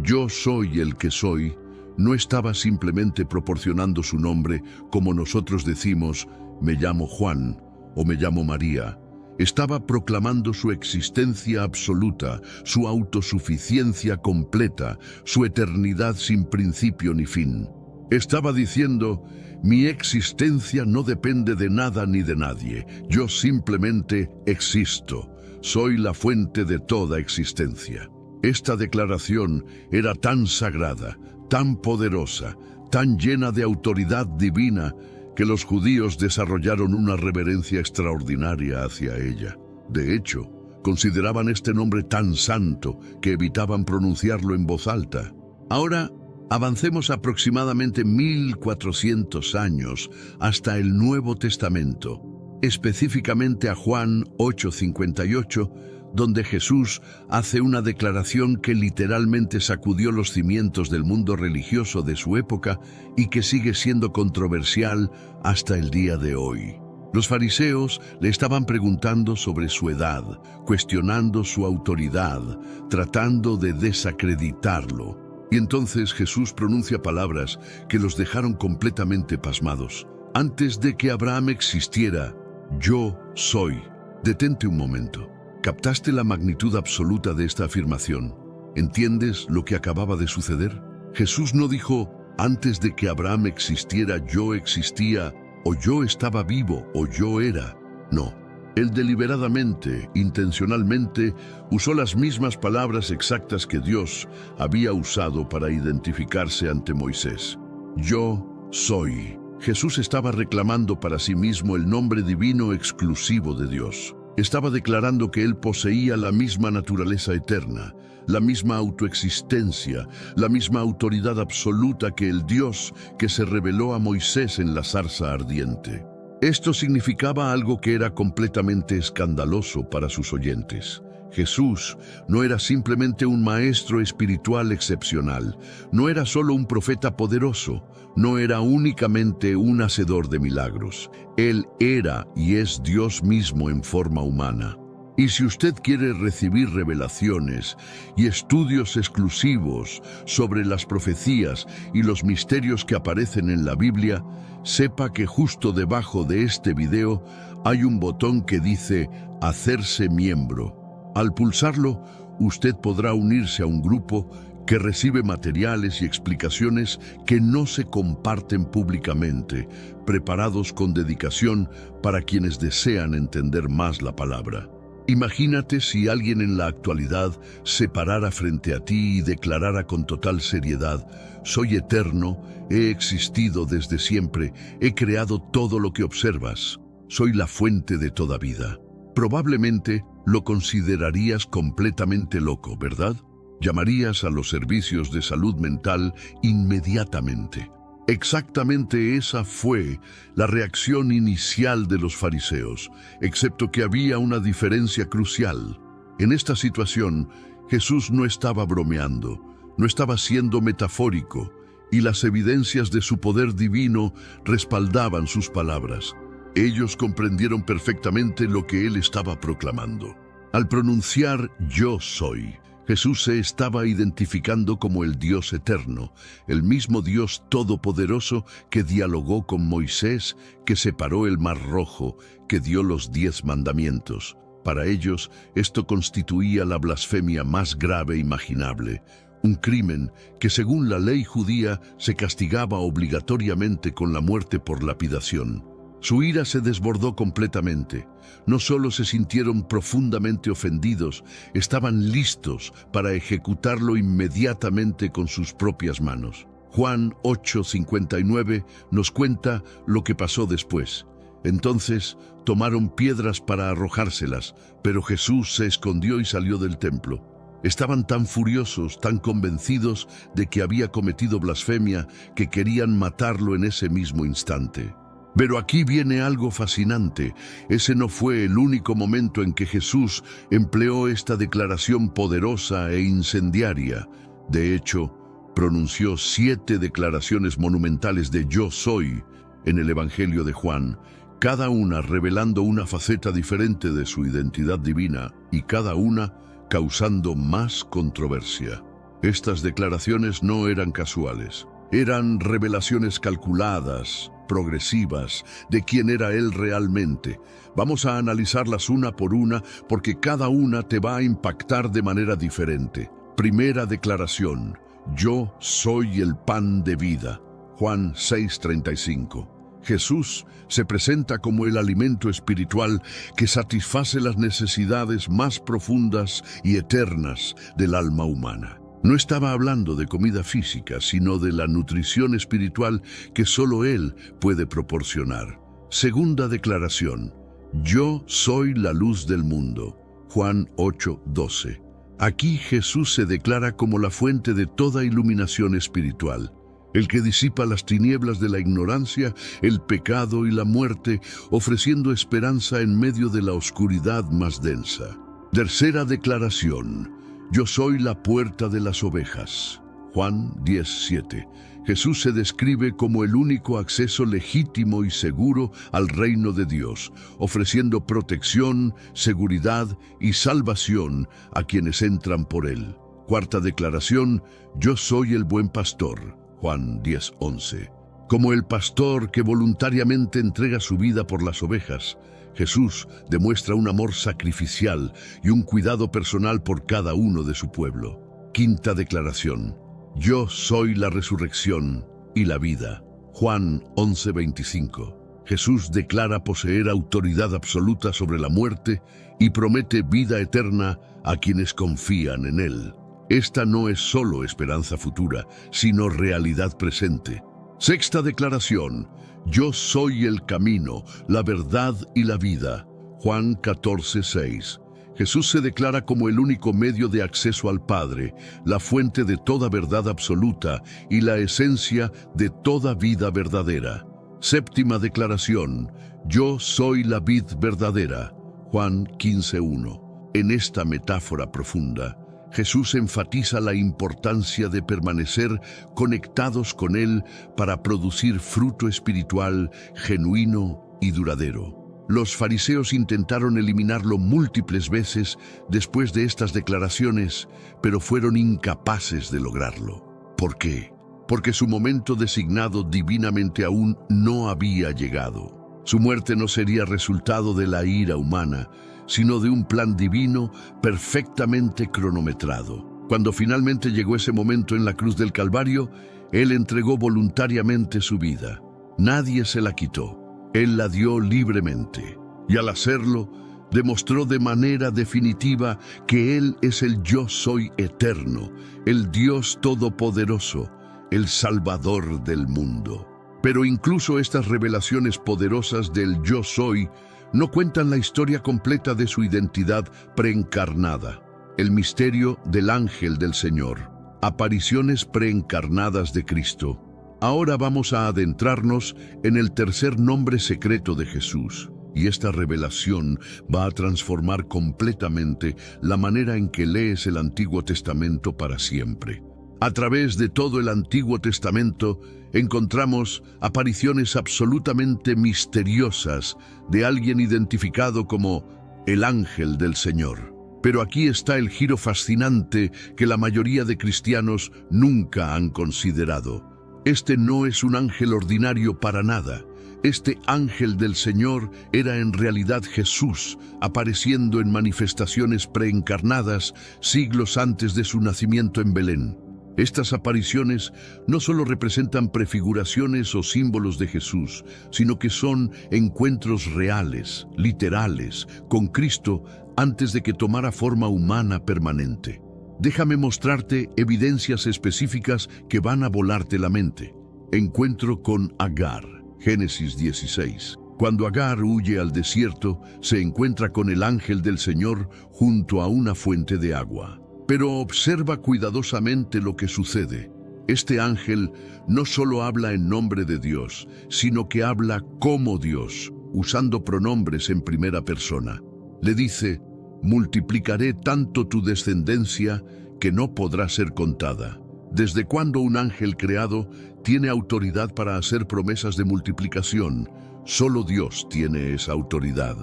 Yo soy el que soy, no estaba simplemente proporcionando su nombre como nosotros decimos, me llamo Juan o me llamo María. Estaba proclamando su existencia absoluta, su autosuficiencia completa, su eternidad sin principio ni fin. Estaba diciendo, mi existencia no depende de nada ni de nadie. Yo simplemente existo. Soy la fuente de toda existencia. Esta declaración era tan sagrada, tan poderosa, tan llena de autoridad divina, que los judíos desarrollaron una reverencia extraordinaria hacia ella. De hecho, consideraban este nombre tan santo que evitaban pronunciarlo en voz alta. Ahora, avancemos aproximadamente 1400 años hasta el Nuevo Testamento, específicamente a Juan 8:58, donde Jesús hace una declaración que literalmente sacudió los cimientos del mundo religioso de su época y que sigue siendo controversial hasta el día de hoy. Los fariseos le estaban preguntando sobre su edad, cuestionando su autoridad, tratando de desacreditarlo. Y entonces Jesús pronuncia palabras que los dejaron completamente pasmados. Antes de que Abraham existiera, yo soy. Detente un momento. ¿Captaste la magnitud absoluta de esta afirmación? ¿Entiendes lo que acababa de suceder? Jesús no dijo, antes de que Abraham existiera, yo existía, o yo estaba vivo, o yo era. No. Él deliberadamente, intencionalmente, usó las mismas palabras exactas que Dios había usado para identificarse ante Moisés. Yo soy. Jesús estaba reclamando para sí mismo el nombre divino exclusivo de Dios. Estaba declarando que él poseía la misma naturaleza eterna, la misma autoexistencia, la misma autoridad absoluta que el Dios que se reveló a Moisés en la zarza ardiente. Esto significaba algo que era completamente escandaloso para sus oyentes. Jesús no era simplemente un maestro espiritual excepcional, no era solo un profeta poderoso, no era únicamente un hacedor de milagros. Él era y es Dios mismo en forma humana. Y si usted quiere recibir revelaciones y estudios exclusivos sobre las profecías y los misterios que aparecen en la Biblia, sepa que justo debajo de este video hay un botón que dice «Hacerse miembro». Al pulsarlo, usted podrá unirse a un grupo que recibe materiales y explicaciones que no se comparten públicamente, preparados con dedicación para quienes desean entender más la palabra. Imagínate si alguien en la actualidad se parara frente a ti y declarara con total seriedad: soy eterno, he existido desde siempre, he creado todo lo que observas, soy la fuente de toda vida. Probablemente lo considerarías completamente loco, ¿verdad? Llamarías a los servicios de salud mental inmediatamente. Exactamente esa fue la reacción inicial de los fariseos, excepto que había una diferencia crucial. En esta situación, Jesús no estaba bromeando, no estaba siendo metafórico, y las evidencias de su poder divino respaldaban sus palabras. Ellos comprendieron perfectamente lo que él estaba proclamando. Al pronunciar "yo soy", Jesús se estaba identificando como el Dios eterno, el mismo Dios todopoderoso que dialogó con Moisés, que separó el Mar Rojo, que dio los 10 mandamientos. Para ellos, esto constituía la blasfemia más grave imaginable, un crimen que según la ley judía se castigaba obligatoriamente con la muerte por lapidación. Su ira se desbordó completamente. No solo se sintieron profundamente ofendidos, estaban listos para ejecutarlo inmediatamente con sus propias manos. Juan 8:59 nos cuenta lo que pasó después. Entonces tomaron piedras para arrojárselas, pero Jesús se escondió y salió del templo. Estaban tan furiosos, tan convencidos de que había cometido blasfemia, que querían matarlo en ese mismo instante. Pero aquí viene algo fascinante. Ese no fue el único momento en que Jesús empleó esta declaración poderosa e incendiaria. De hecho, pronunció 7 declaraciones monumentales de "yo soy" en el Evangelio de Juan, cada una revelando una faceta diferente de su identidad divina y cada una causando más controversia. Estas declaraciones no eran casuales. Eran revelaciones calculadas, progresivas, de quién era él realmente. Vamos a analizarlas una por una porque cada una te va a impactar de manera diferente. Primera declaración: yo soy el pan de vida. Juan 6:35. Jesús se presenta como el alimento espiritual que satisface las necesidades más profundas y eternas del alma humana. No estaba hablando de comida física, sino de la nutrición espiritual que solo Él puede proporcionar. Segunda declaración: yo soy la luz del mundo. Juan 8:12. Aquí Jesús se declara como la fuente de toda iluminación espiritual, el que disipa las tinieblas de la ignorancia, el pecado y la muerte, ofreciendo esperanza en medio de la oscuridad más densa. Tercera declaración: yo soy la puerta de las ovejas. Juan 10:7. Jesús se describe como el único acceso legítimo y seguro al reino de Dios, ofreciendo protección, seguridad y salvación a quienes entran por él. Cuarta declaración: yo soy el buen pastor. Juan 10:11. Como el pastor que voluntariamente entrega su vida por las ovejas, Jesús demuestra un amor sacrificial y un cuidado personal por cada uno de su pueblo. Quinta declaración: yo soy la resurrección y la vida. Juan 11:25. Jesús declara poseer autoridad absoluta sobre la muerte y promete vida eterna a quienes confían en Él. Esta no es solo esperanza futura, sino realidad presente. Sexta declaración: yo soy el camino, la verdad y la vida. Juan 14:6. Jesús se declara como el único medio de acceso al Padre, la fuente de toda verdad absoluta y la esencia de toda vida verdadera. Séptima declaración: yo soy la vid verdadera. Juan 15:1. En esta metáfora profunda, Jesús enfatiza la importancia de permanecer conectados con Él para producir fruto espiritual genuino y duradero. Los fariseos intentaron eliminarlo múltiples veces después de estas declaraciones, pero fueron incapaces de lograrlo. ¿Por qué? Porque su momento designado divinamente aún no había llegado. Su muerte no sería resultado de la ira humana, sino de un plan divino perfectamente cronometrado. Cuando finalmente llegó ese momento en la cruz del Calvario, Él entregó voluntariamente su vida. Nadie se la quitó. Él la dio libremente. Y al hacerlo, demostró de manera definitiva que Él es el Yo Soy eterno, el Dios Todopoderoso, el Salvador del mundo. Pero incluso estas revelaciones poderosas del Yo Soy no cuentan la historia completa de su identidad preencarnada. El misterio del ángel del Señor. Apariciones preencarnadas de Cristo. Ahora vamos a adentrarnos en el tercer nombre secreto de Jesús. Y esta revelación va a transformar completamente la manera en que lees el Antiguo Testamento para siempre. A través de todo el Antiguo Testamento encontramos apariciones absolutamente misteriosas de alguien identificado como el ángel del Señor. Pero aquí está el giro fascinante que la mayoría de cristianos nunca han considerado. Este no es un ángel ordinario para nada. Este ángel del Señor era en realidad Jesús, apareciendo en manifestaciones preencarnadas siglos antes de su nacimiento en Belén. Estas apariciones no solo representan prefiguraciones o símbolos de Jesús, sino que son encuentros reales, literales, con Cristo antes de que tomara forma humana permanente. Déjame mostrarte evidencias específicas que van a volarte la mente. Encuentro con Agar, Génesis 16. Cuando Agar huye al desierto, se encuentra con el ángel del Señor junto a una fuente de agua. Pero observa cuidadosamente lo que sucede. Este ángel no solo habla en nombre de Dios, sino que habla como Dios, usando pronombres en primera persona. Le dice: multiplicaré tanto tu descendencia que no podrá ser contada. ¿Desde cuándo un ángel creado tiene autoridad para hacer promesas de multiplicación? Solo Dios tiene esa autoridad.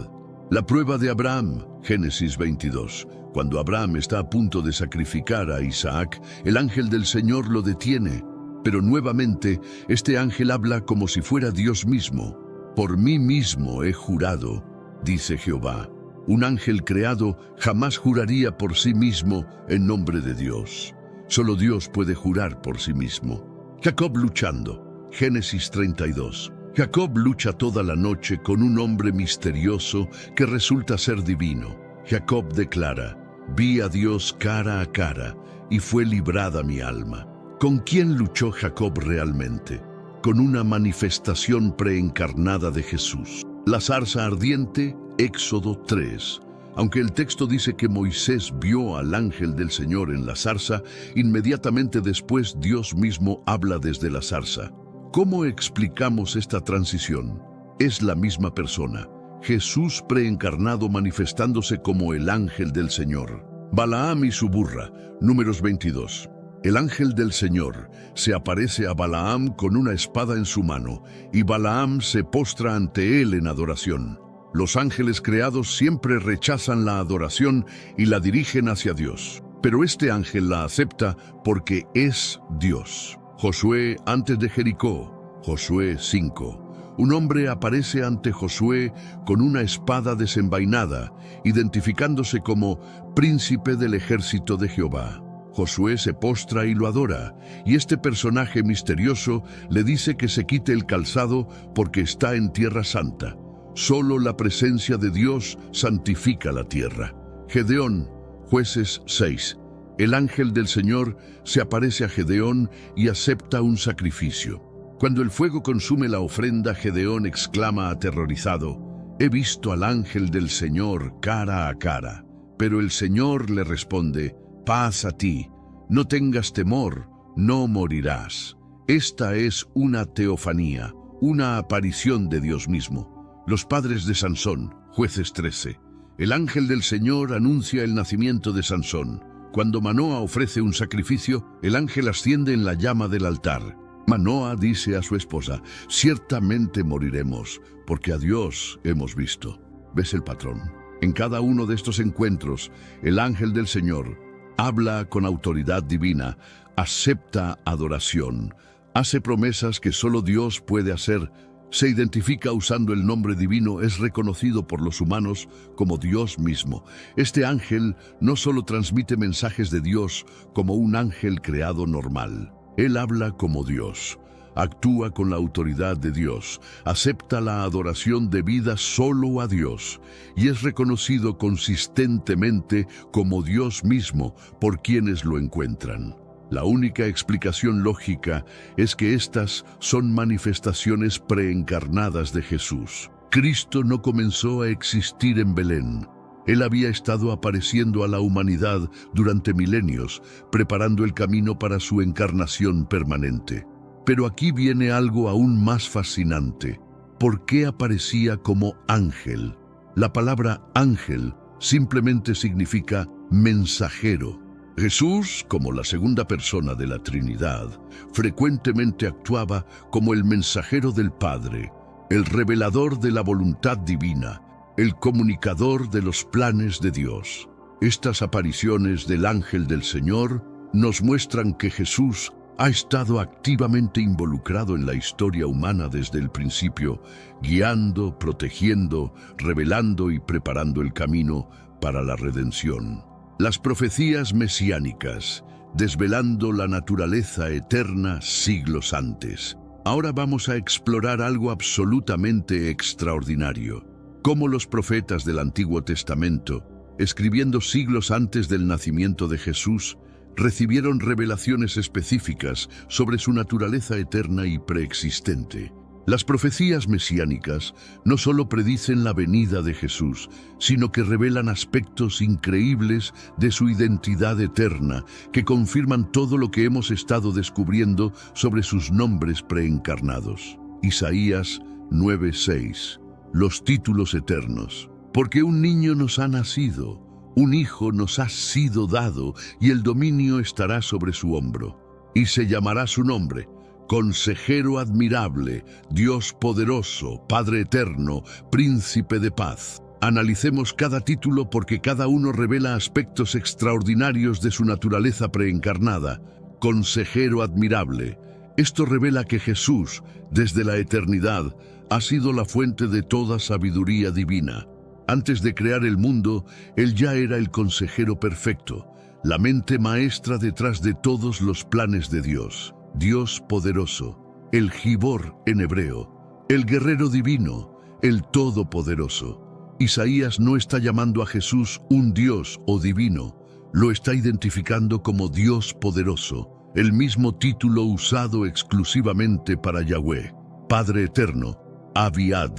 La prueba de Abraham, Génesis 22. Cuando Abraham está a punto de sacrificar a Isaac, el ángel del Señor lo detiene. Pero nuevamente, este ángel habla como si fuera Dios mismo. Por mí mismo he jurado, dice Jehová. Un ángel creado jamás juraría por sí mismo en nombre de Dios. Solo Dios puede jurar por sí mismo. Jacob luchando, Génesis 32. Jacob lucha toda la noche con un hombre misterioso que resulta ser divino. Jacob declara: vi a Dios cara a cara y fue librada mi alma. ¿Con quién luchó Jacob realmente? Con una manifestación preencarnada de Jesús. La zarza ardiente, Éxodo 3. Aunque el texto dice que Moisés vio al ángel del Señor en la zarza, inmediatamente después Dios mismo habla desde la zarza. ¿Cómo explicamos esta transición? Es la misma persona, Jesús preencarnado manifestándose como el ángel del Señor. Balaam y su burra, Números 22. El ángel del Señor se aparece a Balaam con una espada en su mano, y Balaam se postra ante él en adoración. Los ángeles creados siempre rechazan la adoración y la dirigen hacia Dios. Pero este ángel la acepta porque es Dios. Josué antes de Jericó, Josué 5. Un hombre aparece ante Josué con una espada desenvainada, identificándose como príncipe del ejército de Jehová. Josué se postra y lo adora, y este personaje misterioso le dice que se quite el calzado porque está en tierra santa. Solo la presencia de Dios santifica la tierra. Gedeón, Jueces 6. El ángel del Señor se aparece a Gedeón y acepta un sacrificio. Cuando el fuego consume la ofrenda, Gedeón exclama aterrorizado: he visto al ángel del Señor cara a cara. Pero el Señor le responde: paz a ti, no tengas temor, no morirás. Esta es una teofanía, una aparición de Dios mismo. Los padres de Sansón, Jueces 13. El ángel del Señor anuncia el nacimiento de Sansón. Cuando Manoa ofrece un sacrificio, el ángel asciende en la llama del altar. Manoa dice a su esposa: ciertamente moriremos, porque a Dios hemos visto. ¿Ves el patrón? En cada uno de estos encuentros, el ángel del Señor habla con autoridad divina, acepta adoración, hace promesas que solo Dios puede hacer, se identifica usando el nombre divino, es reconocido por los humanos como Dios mismo. Este ángel no solo transmite mensajes de Dios como un ángel creado normal. Él habla como Dios. actúa con la autoridad de Dios, acepta la adoración debida solo a Dios y es reconocido consistentemente como Dios mismo por quienes lo encuentran. La única explicación lógica es que estas son manifestaciones preencarnadas de Jesús. Cristo no comenzó a existir en Belén. Él había estado apareciendo a la humanidad durante milenios, preparando el camino para su encarnación permanente. Pero aquí viene algo aún más fascinante. ¿Por qué aparecía como ángel? La palabra ángel simplemente significa mensajero. Jesús, como la segunda persona de la Trinidad, frecuentemente actuaba como el mensajero del Padre, el revelador de la voluntad divina, el comunicador de los planes de Dios. Estas apariciones del ángel del Señor nos muestran que Jesús ha estado activamente involucrado en la historia humana desde el principio, guiando, protegiendo, revelando y preparando el camino para la redención. Las profecías mesiánicas, desvelando la naturaleza eterna siglos antes. Ahora vamos a explorar algo absolutamente extraordinario. Cómo los profetas del Antiguo Testamento, escribiendo siglos antes del nacimiento de Jesús, recibieron revelaciones específicas sobre su naturaleza eterna y preexistente. Las profecías mesiánicas no solo predicen la venida de Jesús, sino que revelan aspectos increíbles de su identidad eterna, que confirman todo lo que hemos estado descubriendo sobre sus nombres preencarnados. Isaías 9:6. Los títulos eternos. Porque un niño nos ha nacido, un hijo nos ha sido dado, y el dominio estará sobre su hombro. Y se llamará su nombre: Consejero admirable, Dios poderoso, Padre eterno, Príncipe de paz. Analicemos cada título porque cada uno revela aspectos extraordinarios de su naturaleza preencarnada. Consejero admirable. Esto revela que Jesús, desde la eternidad, ha sido la fuente de toda sabiduría divina. Antes de crear el mundo, Él ya era el consejero perfecto, la mente maestra detrás de todos los planes de Dios. Dios poderoso, el Gibor en hebreo, el guerrero divino, el todopoderoso. Isaías no está llamando a Jesús un Dios o divino, lo está identificando como Dios poderoso, el mismo título usado exclusivamente para Yahweh, Padre eterno, Aviad,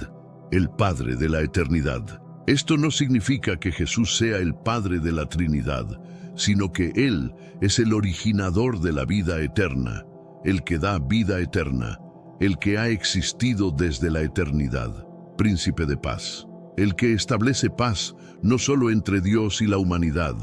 el Padre de la eternidad. Esto no significa que Jesús sea el Padre de la Trinidad, sino que Él es el originador de la vida eterna, el que da vida eterna, el que ha existido desde la eternidad, Príncipe de paz, el que establece paz no solo entre Dios y la humanidad,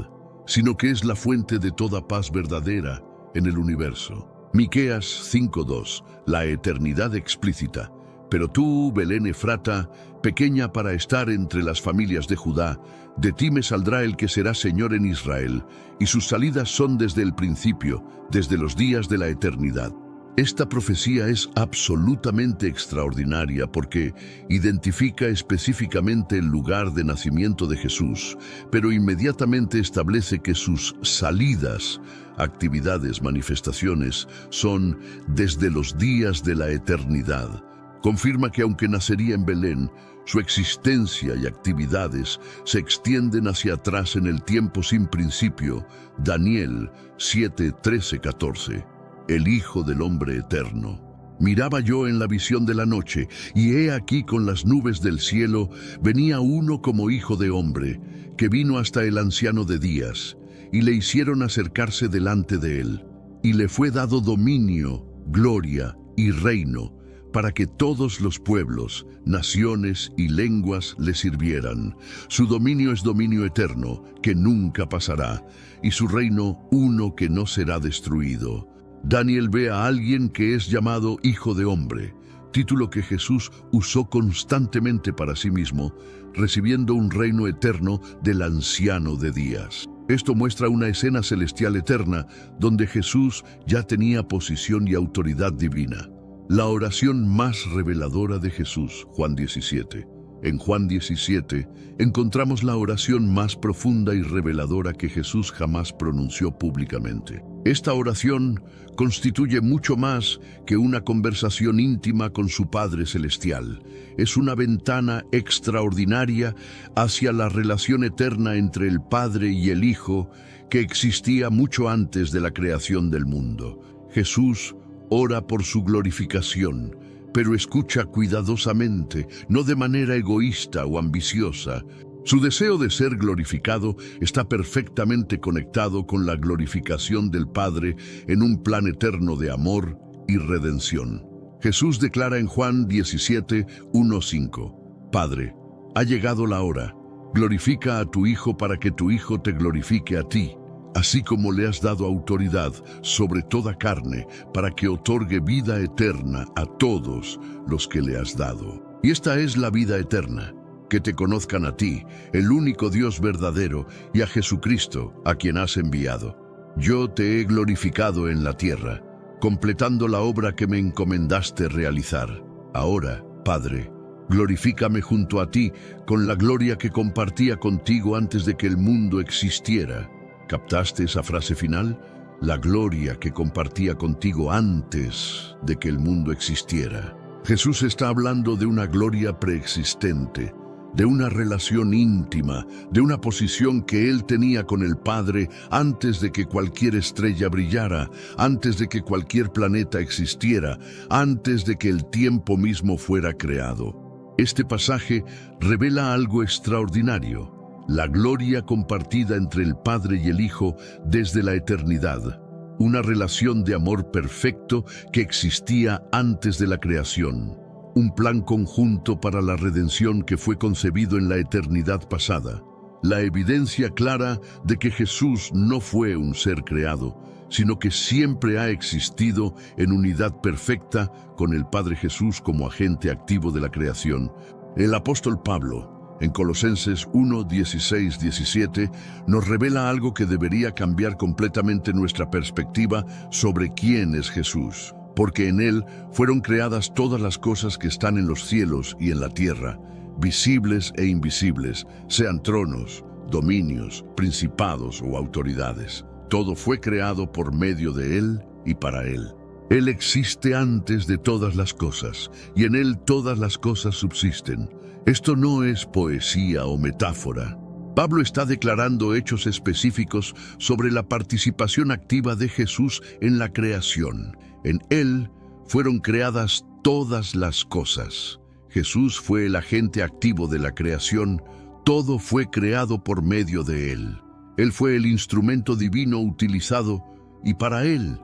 sino que es la fuente de toda paz verdadera en el universo. Miqueas 5:2, la eternidad explícita. Pero tú, Belén Efrata, pequeña para estar entre las familias de Judá, de ti me saldrá el que será Señor en Israel, y sus salidas son desde el principio, desde los días de la eternidad. Esta profecía es absolutamente extraordinaria porque identifica específicamente el lugar de nacimiento de Jesús, pero inmediatamente establece que sus salidas, actividades, manifestaciones, son desde los días de la eternidad. Confirma que aunque nacería en Belén, su existencia y actividades se extienden hacia atrás en el tiempo sin principio. Daniel 7:13-14. El Hijo del Hombre Eterno. Miraba yo en la visión de la noche, y he aquí con las nubes del cielo venía uno como hijo de hombre, que vino hasta el anciano de días, y le hicieron acercarse delante de él, y le fue dado dominio, gloria y reino, para que todos los pueblos, naciones y lenguas le sirvieran. Su dominio es dominio eterno, que nunca pasará, y su reino uno que no será destruido. Daniel ve a alguien que es llamado Hijo de Hombre, título que Jesús usó constantemente para sí mismo, recibiendo un reino eterno del anciano de días. Esto muestra una escena celestial eterna, donde Jesús ya tenía posición y autoridad divina. La oración más reveladora de Jesús, Juan 17. En Juan 17 encontramos la oración más profunda y reveladora que Jesús jamás pronunció públicamente. Esta oración constituye mucho más que una conversación íntima con su Padre Celestial. Es una ventana extraordinaria hacia la relación eterna entre el Padre y el Hijo que existía mucho antes de la creación del mundo. Jesús ora por su glorificación, pero escucha cuidadosamente, no de manera egoísta o ambiciosa. Su deseo de ser glorificado está perfectamente conectado con la glorificación del Padre en un plan eterno de amor y redención. Jesús declara en Juan 17, 1-5, Padre, ha llegado la hora. Glorifica a tu Hijo para que tu Hijo te glorifique a ti, así como le has dado autoridad sobre toda carne para que otorgue vida eterna a todos los que le has dado. Y esta es la vida eterna, que te conozcan a ti, el único Dios verdadero, y a Jesucristo, a quien has enviado. Yo te he glorificado en la tierra, completando la obra que me encomendaste realizar. Ahora, Padre, glorifícame junto a ti con la gloria que compartía contigo antes de que el mundo existiera. ¿Captaste esa frase final? La gloria que compartía contigo antes de que el mundo existiera. Jesús está hablando de una gloria preexistente, de una relación íntima, de una posición que Él tenía con el Padre antes de que cualquier estrella brillara, antes de que cualquier planeta existiera, antes de que el tiempo mismo fuera creado. Este pasaje revela algo extraordinario: la gloria compartida entre el Padre y el Hijo desde la eternidad, una relación de amor perfecto que existía antes de la creación, un plan conjunto para la redención que fue concebido en la eternidad pasada, la evidencia clara de que Jesús no fue un ser creado, sino que siempre ha existido en unidad perfecta con el Padre Jesús como agente activo de la creación. El apóstol Pablo, en Colosenses 1, 16, 17, nos revela algo que debería cambiar completamente nuestra perspectiva sobre quién es Jesús. Porque en Él fueron creadas todas las cosas que están en los cielos y en la tierra, visibles e invisibles, sean tronos, dominios, principados o autoridades. Todo fue creado por medio de Él y para Él. Él existe antes de todas las cosas, y en Él todas las cosas subsisten. Esto no es poesía o metáfora. Pablo está declarando hechos específicos sobre la participación activa de Jesús en la creación. En Él fueron creadas todas las cosas. Jesús fue el agente activo de la creación. Todo fue creado por medio de Él. Él fue el instrumento divino utilizado, y para Él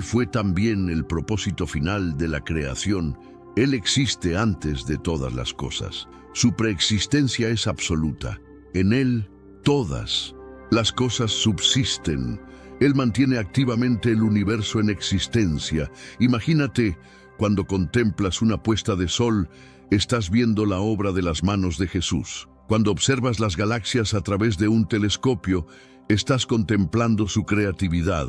fue también el propósito final de la creación. Él existe antes de todas las cosas. Su preexistencia es absoluta. En Él todas las cosas subsisten. Él mantiene activamente el universo en existencia. Imagínate, cuando contemplas una puesta de sol, estás viendo la obra de las manos de Jesús. Cuando observas las galaxias a través de un telescopio, estás contemplando su creatividad.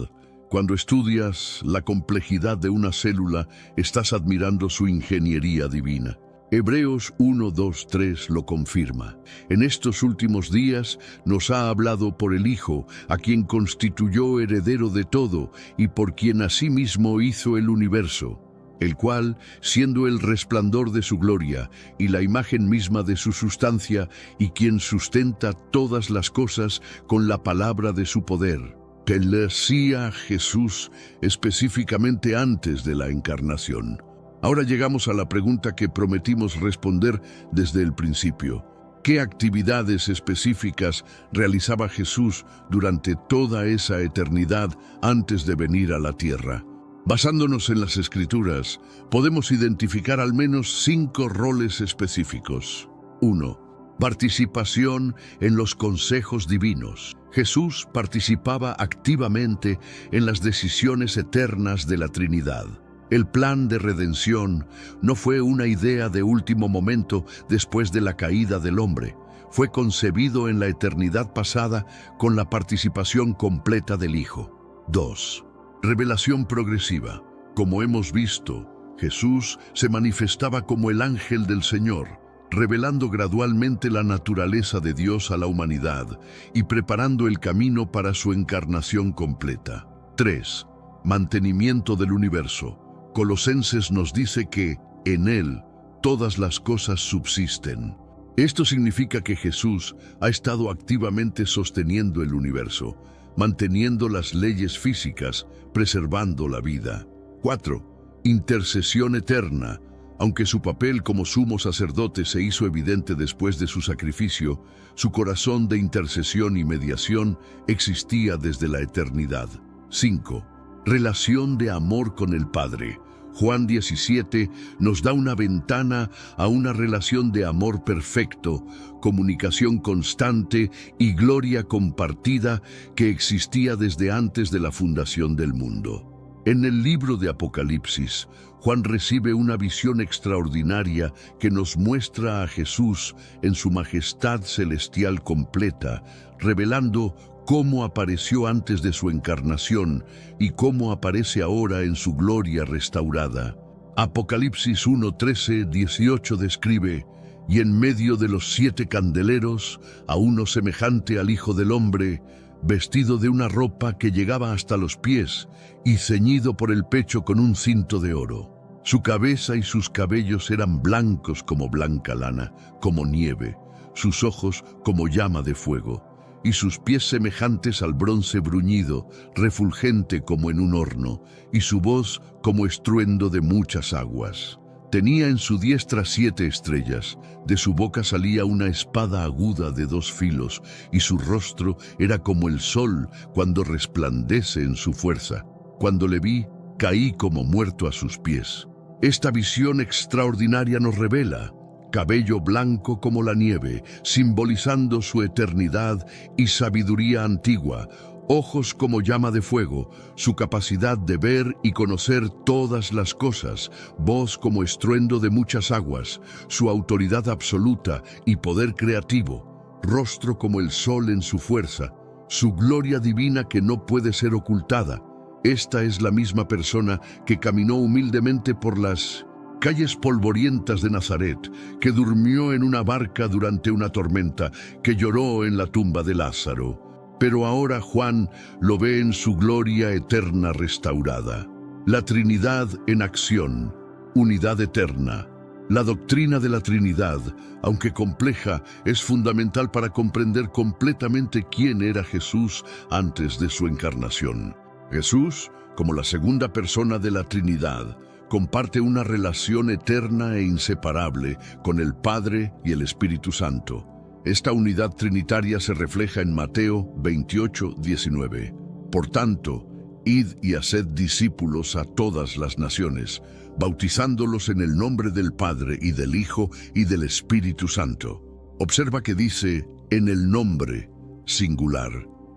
Cuando estudias la complejidad de una célula, estás admirando su ingeniería divina. Hebreos 1, 2, 3 lo confirma. En estos últimos días nos ha hablado por el Hijo, a quien constituyó heredero de todo y por quien asimismo hizo el universo, el cual, siendo el resplandor de su gloria y la imagen misma de su sustancia, y quien sustenta todas las cosas con la palabra de su poder, que le hacía Jesús específicamente antes de la encarnación. Ahora llegamos a la pregunta que prometimos responder desde el principio. ¿Qué actividades específicas realizaba Jesús durante toda esa eternidad antes de venir a la tierra? Basándonos en las Escrituras, podemos identificar al menos 5 roles específicos. 1. Participación en los consejos divinos. Jesús participaba activamente en las decisiones eternas de la Trinidad. El plan de redención no fue una idea de último momento después de la caída del hombre. Fue concebido en la eternidad pasada con la participación completa del Hijo. 2. Revelación progresiva. Como hemos visto, Jesús se manifestaba como el ángel del Señor, revelando gradualmente la naturaleza de Dios a la humanidad y preparando el camino para su encarnación completa. 3. Mantenimiento del universo. Colosenses nos dice que en Él todas las cosas subsisten. Esto significa que Jesús ha estado activamente sosteniendo el universo, manteniendo las leyes físicas, preservando la vida. 4. Intercesión eterna. Aunque su papel como sumo sacerdote se hizo evidente después de su sacrificio, su corazón de intercesión y mediación existía desde la eternidad. 5. Relación de amor con el Padre. Juan 17 nos da una ventana a una relación de amor perfecto, comunicación constante y gloria compartida que existía desde antes de la fundación del mundo. En el libro de Apocalipsis, Juan recibe una visión extraordinaria que nos muestra a Jesús en su majestad celestial completa, revelando cómo apareció antes de su encarnación y cómo aparece ahora en su gloria restaurada. Apocalipsis 1:13-18 describe: «Y en medio de los 7 candeleros, a uno semejante al Hijo del Hombre, vestido de una ropa que llegaba hasta los pies y ceñido por el pecho con un cinto de oro. Su cabeza y sus cabellos eran blancos como blanca lana, como nieve, sus ojos como llama de fuego, y sus pies semejantes al bronce bruñido, refulgente como en un horno, y su voz como estruendo de muchas aguas. Tenía en su diestra 7 estrellas, de su boca salía una espada aguda de 2 filos, y su rostro era como el sol cuando resplandece en su fuerza. Cuando le vi, caí como muerto a sus pies». Esta visión extraordinaria nos revela: cabello blanco como la nieve, simbolizando su eternidad y sabiduría antigua, ojos como llama de fuego, su capacidad de ver y conocer todas las cosas, voz como estruendo de muchas aguas, su autoridad absoluta y poder creativo, rostro como el sol en su fuerza, su gloria divina que no puede ser ocultada. Esta es la misma persona que caminó humildemente por las calles polvorientas de Nazaret, que durmió en una barca durante una tormenta, que lloró en la tumba de Lázaro. Pero ahora Juan lo ve en su gloria eterna restaurada. La Trinidad en acción, unidad eterna. La doctrina de la Trinidad, aunque compleja, es fundamental para comprender completamente quién era Jesús antes de su encarnación. Jesús, como la segunda persona de la Trinidad, comparte una relación eterna e inseparable con el Padre y el Espíritu Santo. Esta unidad trinitaria se refleja en Mateo 28:19. Por tanto, id y haced discípulos a todas las naciones, bautizándolos en el nombre del Padre y del Hijo y del Espíritu Santo. Observa que dice en el nombre singular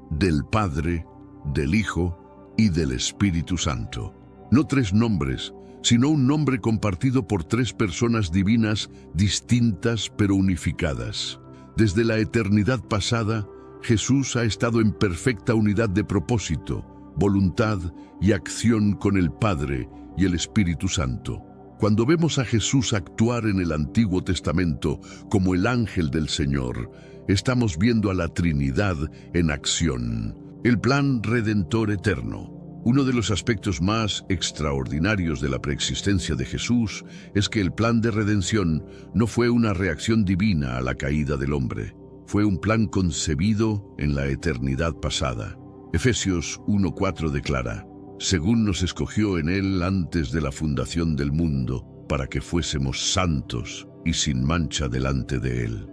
del Padre, del Hijo y del Espíritu Santo. No 3 nombres, sino un nombre compartido por 3 personas divinas distintas pero unificadas. Desde la eternidad pasada, Jesús ha estado en perfecta unidad de propósito, voluntad y acción con el Padre y el Espíritu Santo. Cuando vemos a Jesús actuar en el Antiguo Testamento como el ángel del Señor, estamos viendo a la Trinidad en acción. El plan redentor eterno. Uno de los aspectos más extraordinarios de la preexistencia de Jesús es que el plan de redención no fue una reacción divina a la caída del hombre. Fue un plan concebido en la eternidad pasada. Efesios 1:4 declara: «Según nos escogió en Él antes de la fundación del mundo, para que fuésemos santos y sin mancha delante de Él».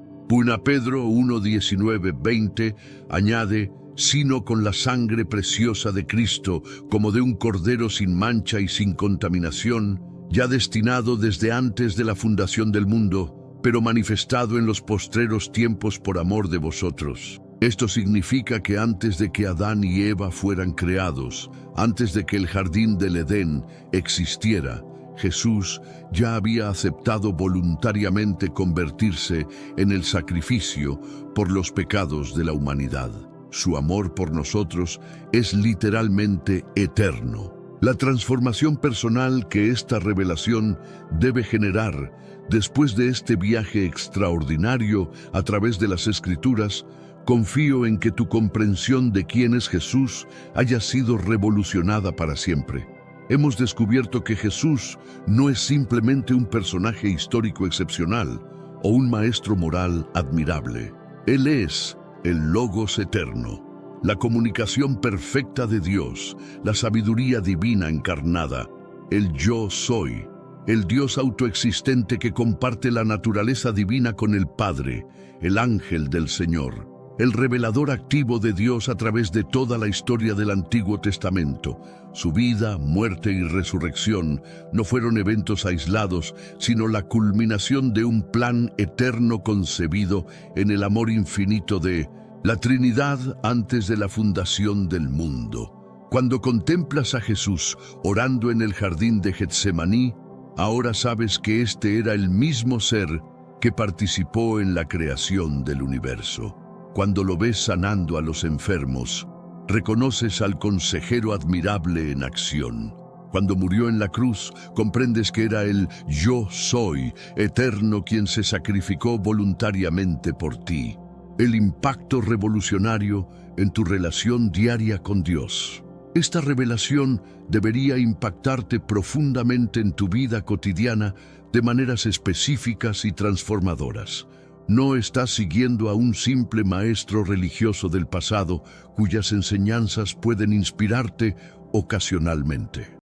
Pedro 1:19-20 añade: «Sino con la sangre preciosa de Cristo, como de un cordero sin mancha y sin contaminación, ya destinado desde antes de la fundación del mundo, pero manifestado en los postreros tiempos por amor de vosotros». Esto significa que antes de que Adán y Eva fueran creados, antes de que el jardín del Edén existiera, Jesús ya había aceptado voluntariamente convertirse en el sacrificio por los pecados de la humanidad. Su amor por nosotros es literalmente eterno. La transformación personal que esta revelación debe generar después de este viaje extraordinario a través de las Escrituras Confío en que tu comprensión de quién es Jesús haya sido revolucionada para siempre. Hemos descubierto que Jesús no es simplemente un personaje histórico excepcional o un maestro moral admirable. Él es el Logos eterno, la comunicación perfecta de Dios, la sabiduría divina encarnada, el Yo Soy, el Dios autoexistente que comparte la naturaleza divina con el Padre, el ángel del Señor, el revelador activo de Dios a través de toda la historia del Antiguo Testamento. Su vida, muerte y resurrección no fueron eventos aislados, sino la culminación de un plan eterno concebido en el amor infinito de la Trinidad antes de la fundación del mundo. Cuando contemplas a Jesús orando en el jardín de Getsemaní, ahora sabes que este era el mismo ser que participó en la creación del universo. Cuando lo ves sanando a los enfermos, reconoces al consejero admirable en acción. Cuando murió en la cruz, comprendes que era el Yo Soy, eterno, quien se sacrificó voluntariamente por ti. El impacto revolucionario en tu relación diaria con Dios. Esta revelación debería impactarte profundamente en tu vida cotidiana de maneras específicas y transformadoras. No estás siguiendo a un simple maestro religioso del pasado cuyas enseñanzas pueden inspirarte ocasionalmente.